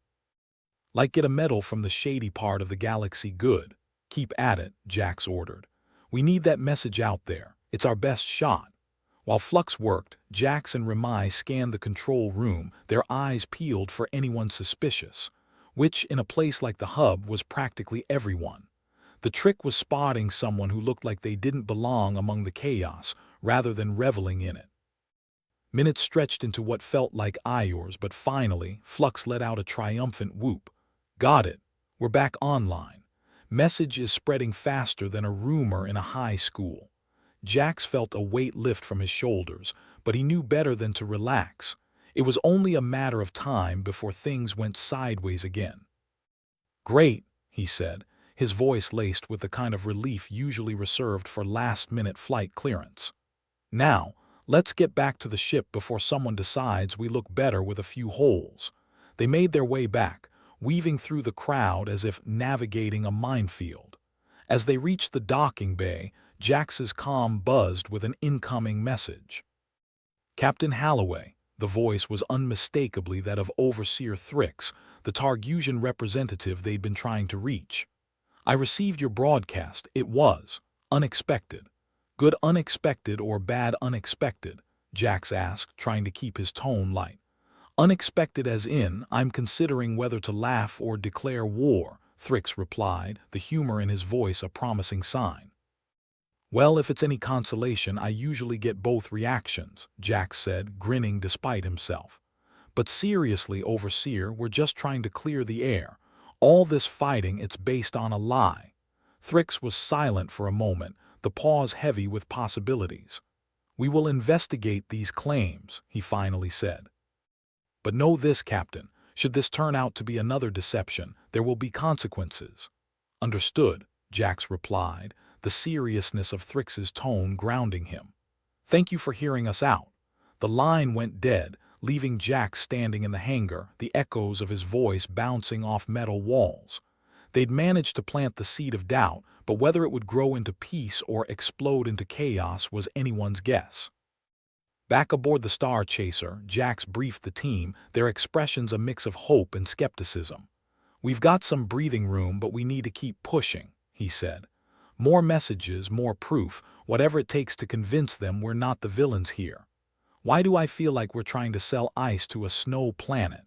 Like get a medal from the shady part of the galaxy good. Keep at it, Jax ordered. We need that message out there. It's our best shot. While Flux worked, Jax and Remai scanned the control room, their eyes peeled for anyone suspicious, which, in a place like the hub, was practically everyone. The trick was spotting someone who looked like they didn't belong among the chaos, rather than reveling in it. Minutes stretched into what felt like hours, but finally, Flux let out a triumphant whoop. Got it. We're back online. Message is spreading faster than a rumor in a high school. Jax felt a weight lift from his shoulders, but he knew better than to relax. It was only a matter of time before things went sideways again. Great, he said, his voice laced with the kind of relief usually reserved for last-minute flight clearance. Now, let's get back to the ship before someone decides we look better with a few holes. They made their way back, weaving through the crowd as if navigating a minefield. As they reached the docking bay, Jax's comm buzzed with an incoming message. Captain Halloway, the voice was unmistakably that of Overseer Thrix, the Targusian representative they'd been trying to reach. I received your broadcast. It was unexpected. Good unexpected or bad unexpected? Jax asked, trying to keep his tone light. Unexpected as in, I'm considering whether to laugh or declare war, Thrix replied, the humor in his voice a promising sign. Well, if it's any consolation, I usually get both reactions, Jax said, grinning despite himself. But seriously, Overseer, we're just trying to clear the air. All this fighting, it's based on a lie. Thrix was silent for a moment, the pause heavy with possibilities. We will investigate these claims, he finally said. But know this, Captain, should this turn out to be another deception, there will be consequences. Understood, Jax replied, the seriousness of Thrix's tone grounding him. Thank you for hearing us out. The line went dead, leaving Jax standing in the hangar, the echoes of his voice bouncing off metal walls. They'd managed to plant the seed of doubt, but whether it would grow into peace or explode into chaos was anyone's guess. Back aboard the Star Chaser, Jax briefed the team, their expressions a mix of hope and skepticism. We've got some breathing room, but we need to keep pushing, he said. More messages, more proof, whatever it takes to convince them we're not the villains here. Why do I feel like we're trying to sell ice to a snow planet?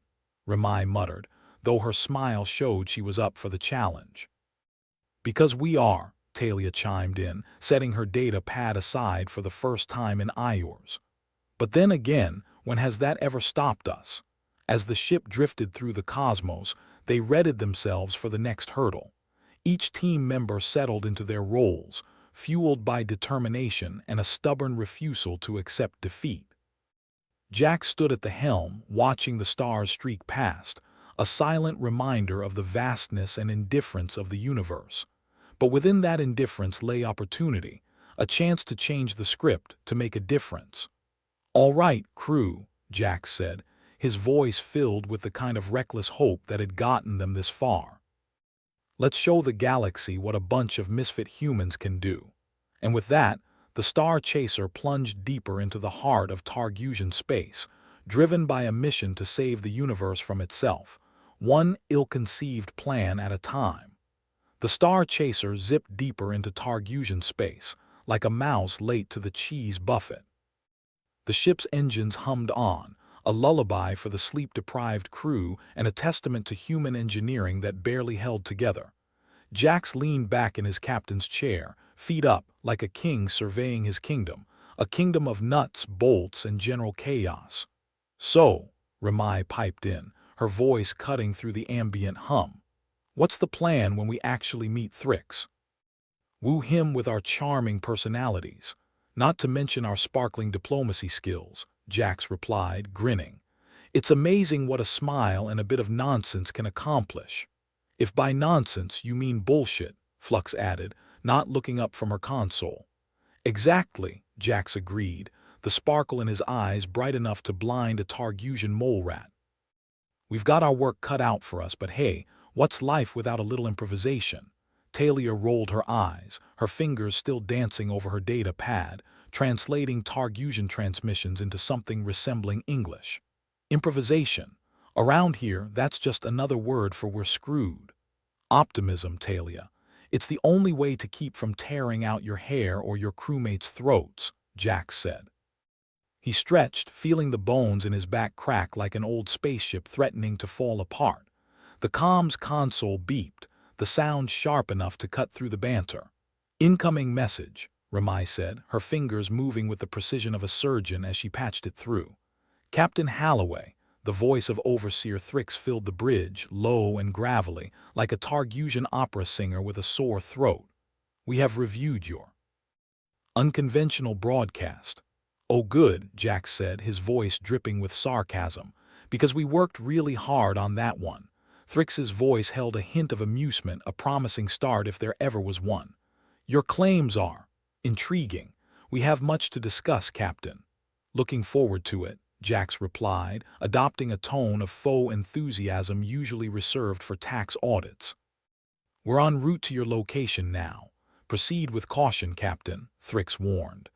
Remai muttered, though her smile showed she was up for the challenge. Because we are, Talia chimed in, setting her data pad aside for the first time in hours. But then again, when has that ever stopped us? As the ship drifted through the cosmos, they readied themselves for the next hurdle. Each team member settled into their roles, fueled by determination and a stubborn refusal to accept defeat. Jax stood at the helm, watching the stars streak past, a silent reminder of the vastness and indifference of the universe. But within that indifference lay opportunity, a chance to change the script, to make a difference. All right, crew, Jax said, his voice filled with the kind of reckless hope that had gotten them this far. Let's show the galaxy what a bunch of misfit humans can do. And with that, the Star Chaser plunged deeper into the heart of Targusian space, driven by a mission to save the universe from itself, one ill-conceived plan at a time. The Star Chaser zipped deeper into Targusian space, like a mouse late to the cheese buffet. The ship's engines hummed on, a lullaby for the sleep-deprived crew and a testament to human engineering that barely held together. Jax leaned back in his captain's chair, feet up, like a king surveying his kingdom, a kingdom of nuts, bolts, and general chaos. So, Remai piped in, her voice cutting through the ambient hum. What's the plan when we actually meet Thrix? Woo him with our charming personalities, not to mention our sparkling diplomacy skills, Jax replied, grinning. It's amazing what a smile and a bit of nonsense can accomplish. If by nonsense you mean bullshit, Flux added, not looking up from her console. Exactly, Jax agreed, the sparkle in his eyes bright enough to blind a Targusian mole rat. We've got our work cut out for us, but hey, what's life without a little improvisation? Talia rolled her eyes, her fingers still dancing over her data pad, translating Targusian transmissions into something resembling English. Improvisation. Around here, that's just another word for we're screwed. Optimism, Talia. It's the only way to keep from tearing out your hair or your crewmates' throats, Jax said. He stretched, feeling the bones in his back crack like an old spaceship threatening to fall apart. The comms console beeped, the sound sharp enough to cut through the banter. "Incoming message," Ramai said, her fingers moving with the precision of a surgeon as she patched it through. "Captain Halloway," the voice of Overseer Thrix filled the bridge, low and gravelly, like a Targusian opera singer with a sore throat. "We have reviewed your unconventional broadcast." "Oh good," Jack said, his voice dripping with sarcasm, "because we worked really hard on that one." Thrix's voice held a hint of amusement, a promising start if there ever was one. "Your claims are intriguing. We have much to discuss, Captain." "Looking forward to it," Jax replied, adopting a tone of faux enthusiasm usually reserved for tax audits. "We're en route to your location now. Proceed with caution, Captain," Thrix warned.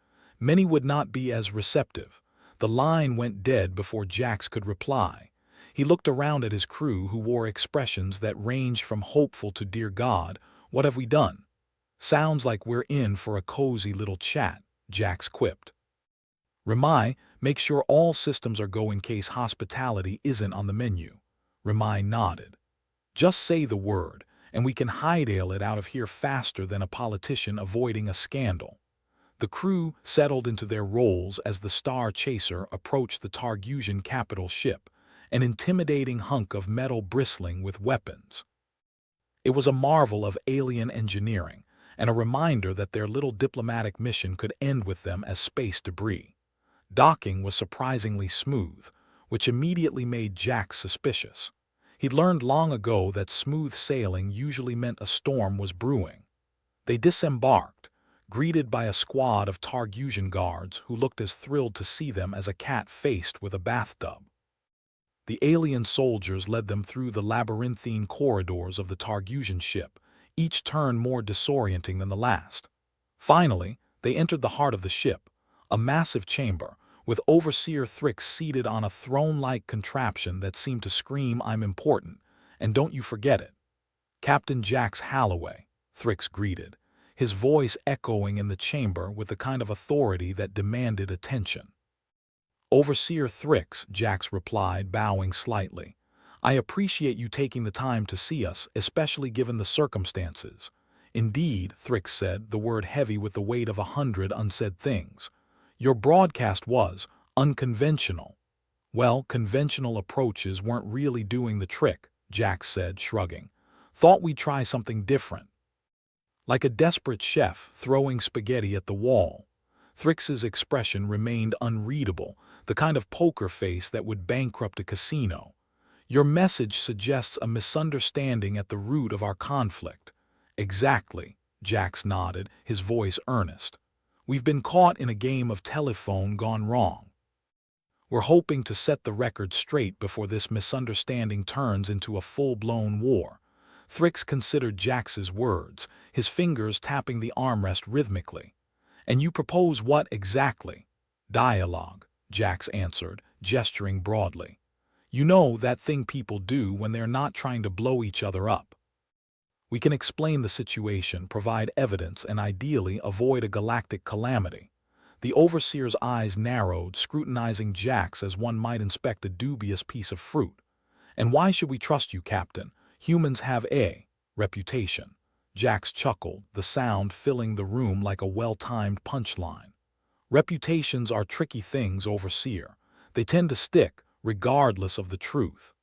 Many would not be as receptive. The line went dead before Jax could reply. He looked around at his crew, who wore expressions that ranged from hopeful to "Dear God, what have we done?" "Sounds like we're in for a cozy little chat," Jax quipped. "Ramai, make sure all systems are go in case hospitality isn't on the menu." Ramai nodded. "Just say the word, and we can hightail it out of here faster than a politician avoiding a scandal." The crew settled into their roles as the Star Chaser approached the Targusian capital ship, an intimidating hunk of metal bristling with weapons. It was a marvel of alien engineering, and a reminder that their little diplomatic mission could end with them as space debris. Docking was surprisingly smooth, which immediately made Jack suspicious. He'd learned long ago that smooth sailing usually meant a storm was brewing. They disembarked, greeted by a squad of Targusian guards who looked as thrilled to see them as a cat faced with a bathtub. The alien soldiers led them through the labyrinthine corridors of the Targusian ship, each turn more disorienting than the last. Finally, they entered the heart of the ship, a massive chamber, with Overseer Thrix seated on a throne-like contraption that seemed to scream, "I'm important, and don't you forget it." "Captain Jax Halloway," Thrix greeted, his voice echoing in the chamber with the kind of authority that demanded attention. "Overseer Thrix," Jax replied, bowing slightly. "I appreciate you taking the time to see us, especially given the circumstances." "Indeed," Thrix said, the word heavy with the weight of 100 unsaid things. "Your broadcast was unconventional." "Well, conventional approaches weren't really doing the trick," Jax said, shrugging. "Thought we'd try something different." Like a desperate chef throwing spaghetti at the wall, Thrix's expression remained unreadable, the kind of poker face that would bankrupt a casino. "Your message suggests a misunderstanding at the root of our conflict." "Exactly," Jax nodded, his voice earnest. "We've been caught in a game of telephone gone wrong. We're hoping to set the record straight before this misunderstanding turns into a full-blown war." Thrix considered Jax's words, his fingers tapping the armrest rhythmically. "And you propose what exactly?" "Dialogue," Jax answered, gesturing broadly. "You know, that thing people do when they're not trying to blow each other up. We can explain the situation, provide evidence, and ideally avoid a galactic calamity." The Overseer's eyes narrowed, scrutinizing Jax as one might inspect a dubious piece of fruit. "And why should we trust you, Captain? Humans have a reputation." Jax chuckled, the sound filling the room like a well-timed punchline. "Reputations are tricky things, Overseer. They tend to stick, regardless of the truth.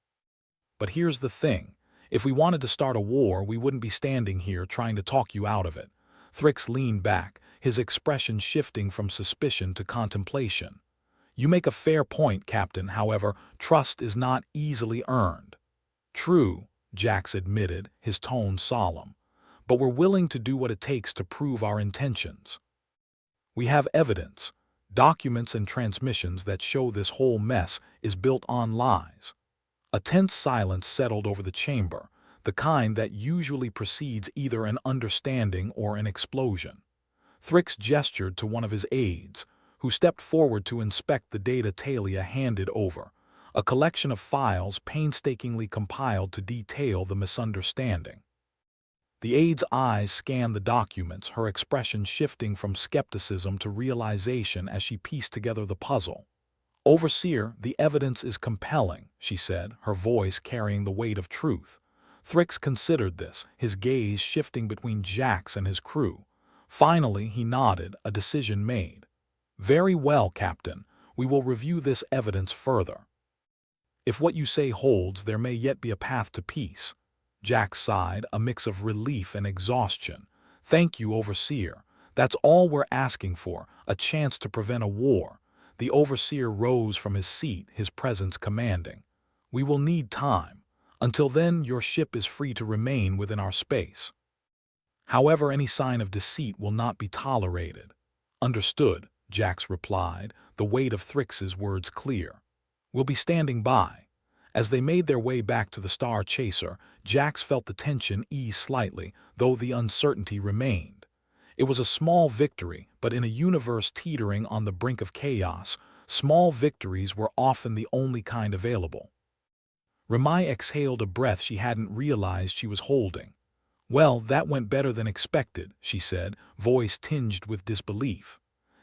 But here's the thing. If we wanted to start a war, we wouldn't be standing here trying to talk you out of it." Thrix leaned back, his expression shifting from suspicion to contemplation. "You make a fair point, Captain. However, trust is not easily earned." "True," Jax admitted, his tone solemn. "But we're willing to do what it takes to prove our intentions. We have evidence, documents and transmissions that show this whole mess is built on lies." A tense silence settled over the chamber, the kind that usually precedes either an understanding or an explosion. Thrix gestured to one of his aides, who stepped forward to inspect the data Talia handed over, a collection of files painstakingly compiled to detail the misunderstanding. The aide's eyes scanned the documents, her expression shifting from skepticism to realization as she pieced together the puzzle. Overseer, the evidence is compelling, she said, her voice carrying the weight of truth. Thrix considered this, his gaze shifting between Jax and his crew. Finally, he nodded, a decision made. Very well, Captain. We will review this evidence further. If what you say holds, there may yet be a path to peace. Jax sighed, a mix of relief and exhaustion. Thank you, Overseer. That's all we're asking for, a chance to prevent a war. The Overseer rose from his seat, his presence commanding. We will need time. Until then, your ship is free to remain within our space. However, any sign of deceit will not be tolerated. Understood, Jax replied, the weight of Thrix's words clear. We'll be standing by. As they made their way back to the Star Chaser, Jax felt the tension ease slightly, though the uncertainty remained. It was a small victory, but in a universe teetering on the brink of chaos, small victories were often the only kind available. Ramai exhaled a breath she hadn't realized she was holding. Well, that went better than expected, she said, voice tinged with disbelief.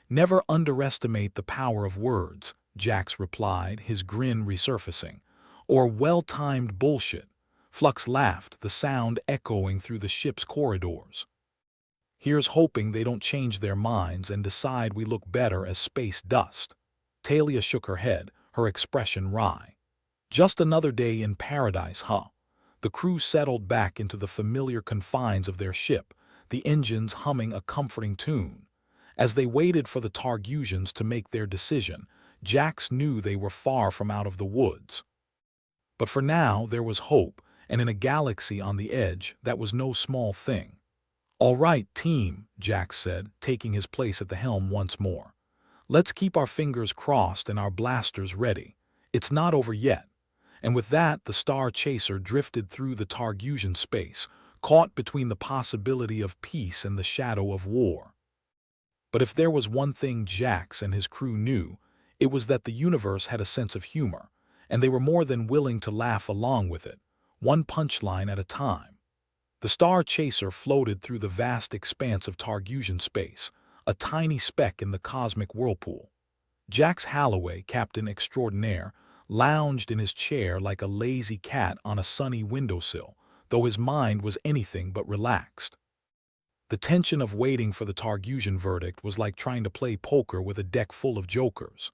Never underestimate the power of words, Jax replied, his grin resurfacing. Or well-timed bullshit. Flux laughed, the sound echoing through the ship's corridors. Here's hoping they don't change their minds and decide we look better as space dust. Talia shook her head, her expression wry. Just another day in paradise, huh? The crew settled back into the familiar confines of their ship, the engines humming a comforting tune. As they waited for the Targusians to make their decision, Jax knew they were far from out of the woods. But for now, there was hope, and in a galaxy on the edge, that was no small thing. All right, team, Jax said, taking his place at the helm once more. Let's keep our fingers crossed and our blasters ready. It's not over yet. And with that, the Star Chaser drifted through the Targusian space, caught between the possibility of peace and the shadow of war. But if there was one thing Jax and his crew knew, it was that the universe had a sense of humor, and they were more than willing to laugh along with it, one punchline at a time. The Star Chaser floated through the vast expanse of Targusian space, a tiny speck in the cosmic whirlpool. Jax Halloway, Captain Extraordinaire, lounged in his chair like a lazy cat on a sunny windowsill, though his mind was anything but relaxed. The tension of waiting for the Targusian verdict was like trying to play poker with a deck full of jokers.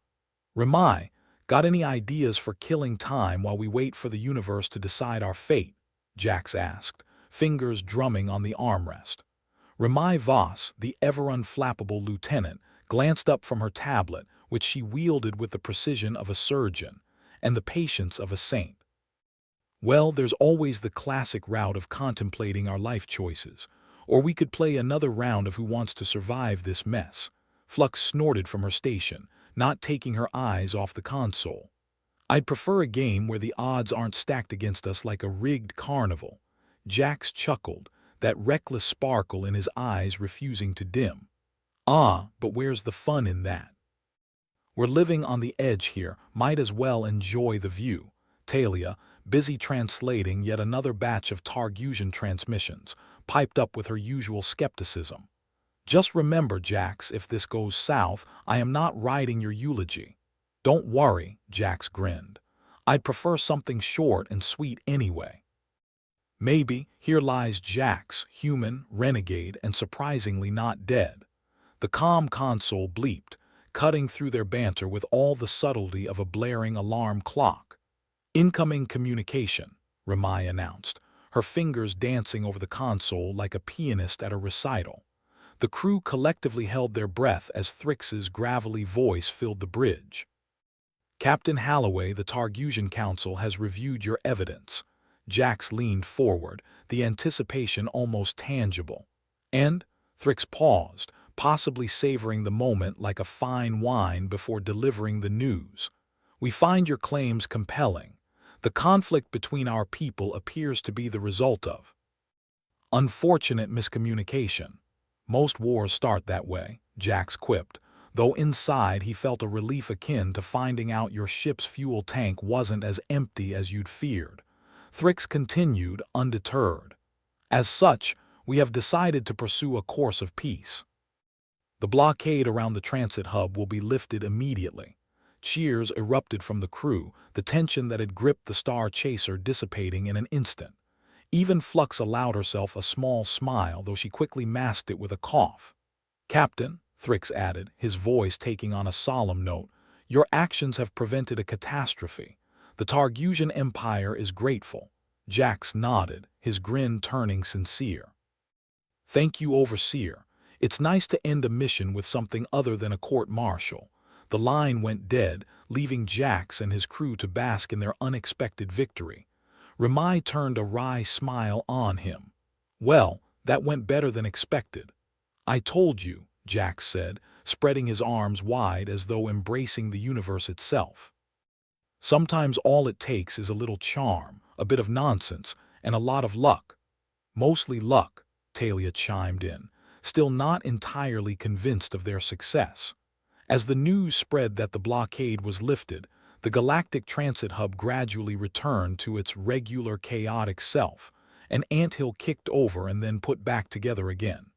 Ramai, got any ideas for killing time while we wait for the universe to decide our fate? Jax asked, fingers drumming on the armrest. Ramai Voss, the ever-unflappable lieutenant, glanced up from her tablet, which she wielded with the precision of a surgeon and the patience of a saint. Well, there's always the classic route of contemplating our life choices, or we could play another round of Who Wants to Survive This Mess. Flux snorted from her station, not taking her eyes off the console. I'd prefer a game where the odds aren't stacked against us like a rigged carnival. Jax chuckled, that reckless sparkle in his eyes refusing to dim. Ah, but where's the fun in that? We're living on the edge here, might as well enjoy the view. Talia, busy translating yet another batch of Targusian transmissions, piped up with her usual skepticism. Just remember, Jax, if this goes south, I am not writing your eulogy. Don't worry, Jax grinned. I'd prefer something short and sweet anyway. Maybe, here lies Jax, human, renegade, and surprisingly not dead. The comm console bleeped, cutting through their banter with all the subtlety of a blaring alarm clock. Incoming communication, Ramai announced, her fingers dancing over the console like a pianist at a recital. The crew collectively held their breath as Thrix's gravelly voice filled the bridge. Captain Halloway, the Targusian Council has reviewed your evidence. Jax leaned forward, the anticipation almost tangible. And? Thrix paused, possibly savoring the moment like a fine wine before delivering the news. We find your claims compelling. The conflict between our people appears to be the result of unfortunate miscommunication. Most wars start that way, Jax quipped, though inside he felt a relief akin to finding out your ship's fuel tank wasn't as empty as you'd feared. Thrix continued, undeterred. As such, we have decided to pursue a course of peace. The blockade around the transit hub will be lifted immediately. Cheers erupted from the crew, the tension that had gripped the Star Chaser dissipating in an instant. Even Flux allowed herself a small smile, though she quickly masked it with a cough. "Captain," Thrix added, his voice taking on a solemn note, "your actions have prevented a catastrophe. The Targusian Empire is grateful." Jax nodded, his grin turning sincere. "Thank you, Overseer. It's nice to end a mission with something other than a court-martial." The line went dead, leaving Jax and his crew to bask in their unexpected victory. Ramai turned a wry smile on him. "Well, that went better than expected." "I told you," Jax said, spreading his arms wide as though embracing the universe itself. "Sometimes all it takes is a little charm, a bit of nonsense, and a lot of luck." "Mostly luck," Talia chimed in, still not entirely convinced of their success. As the news spread that the blockade was lifted, the galactic transit hub gradually returned to its regular chaotic self, an anthill kicked over and then put back together again.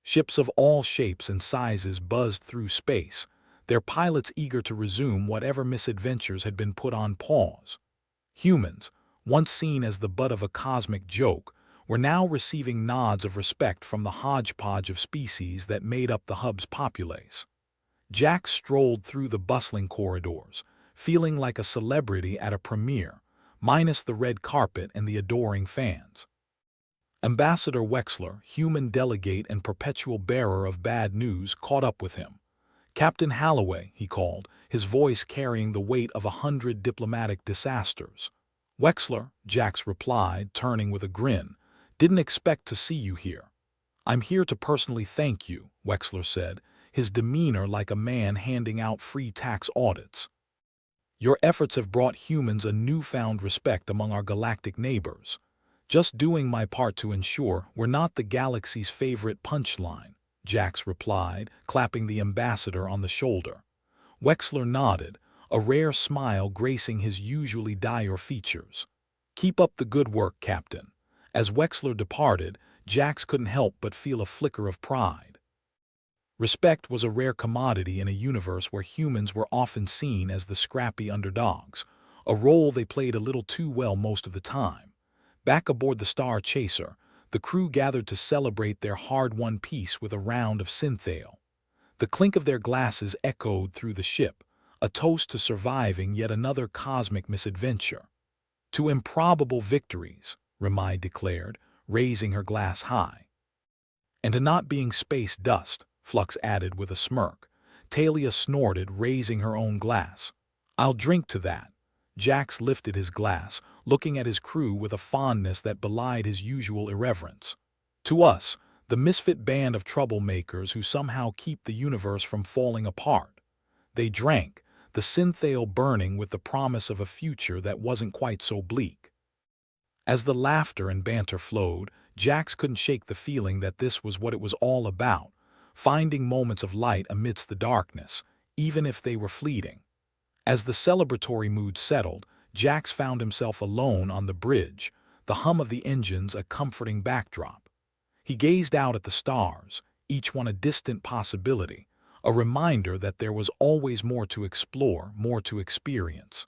Ships of all shapes and sizes buzzed through space, their pilots eager to resume whatever misadventures had been put on pause. Humans, once seen as the butt of a cosmic joke, were now receiving nods of respect from the hodgepodge of species that made up the hub's populace. Jack strolled through the bustling corridors, feeling like a celebrity at a premiere, minus the red carpet and the adoring fans. Ambassador Wexler, human delegate and perpetual bearer of bad news, caught up with him. "Captain Halloway," he called, his voice carrying the weight of 100 diplomatic disasters. "Wexler," Jax replied, turning with a grin, "didn't expect to see you here." "I'm here to personally thank you," Wexler said, his demeanor like a man handing out free tax audits. "Your efforts have brought humans a newfound respect among our galactic neighbors. Just doing my part to ensure we're not the galaxy's favorite punchline," Jax replied, clapping the ambassador on the shoulder. Wexler nodded, a rare smile gracing his usually dour features. "Keep up the good work, Captain." As Wexler departed, Jax couldn't help but feel a flicker of pride. Respect was a rare commodity in a universe where humans were often seen as the scrappy underdogs, a role they played a little too well most of the time. Back aboard the Star Chaser, the crew gathered to celebrate their hard-won peace with a round of synthale. The clink of their glasses echoed through the ship, a toast to surviving yet another cosmic misadventure. "To improbable victories," Ramai declared, raising her glass high. "And to not being space dust," Flux added with a smirk. Talia snorted, raising her own glass. "I'll drink to that." Jax lifted his glass, looking at his crew with a fondness that belied his usual irreverence. "To us, the misfit band of troublemakers who somehow keep the universe from falling apart." They drank, the synthale burning with the promise of a future that wasn't quite so bleak. As the laughter and banter flowed, Jax couldn't shake the feeling that this was what it was all about, finding moments of light amidst the darkness, even if they were fleeting. As the celebratory mood settled, Jax found himself alone on the bridge, the hum of the engines a comforting backdrop. He gazed out at the stars, each one a distant possibility, a reminder that there was always more to explore, more to experience.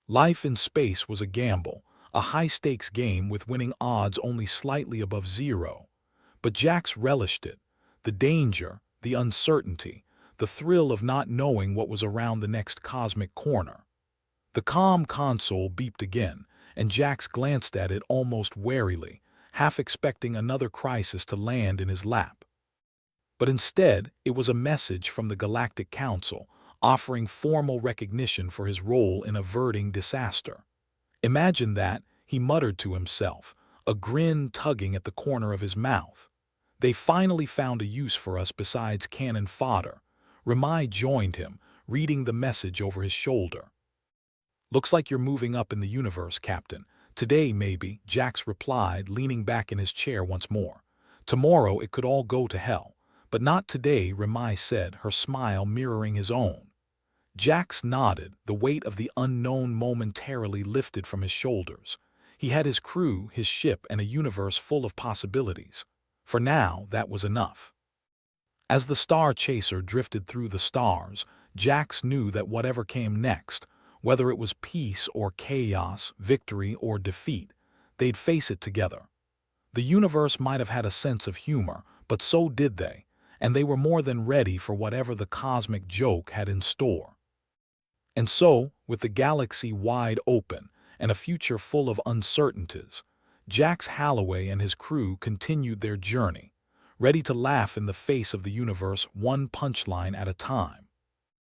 Life in space was a gamble, a high-stakes game with winning odds only slightly above zero. But Jax relished it. The danger, the uncertainty, the thrill of not knowing what was around the next cosmic corner. The comm console beeped again, and Jax glanced at it almost warily, half expecting another crisis to land in his lap. But instead, it was a message from the Galactic Council, offering formal recognition for his role in averting disaster. "Imagine that," he muttered to himself, a grin tugging at the corner of his mouth. "They finally found a use for us besides cannon fodder." Ramai joined him, reading the message over his shoulder. "Looks like you're moving up in the universe, Captain. Today, maybe," Jax replied, leaning back in his chair once more. "Tomorrow it could all go to hell. But not today," Ramai said, her smile mirroring his own. Jax nodded, the weight of the unknown momentarily lifted from his shoulders. He had his crew, his ship, and a universe full of possibilities. For now, that was enough. As the Star Chaser drifted through the stars, Jax knew that whatever came next, whether it was peace or chaos, victory or defeat, they'd face it together. The universe might have had a sense of humor, but so did they, and they were more than ready for whatever the cosmic joke had in store. And so, with the galaxy wide open and a future full of uncertainties, Jax Halloway and his crew continued their journey, ready to laugh in the face of the universe one punchline at a time.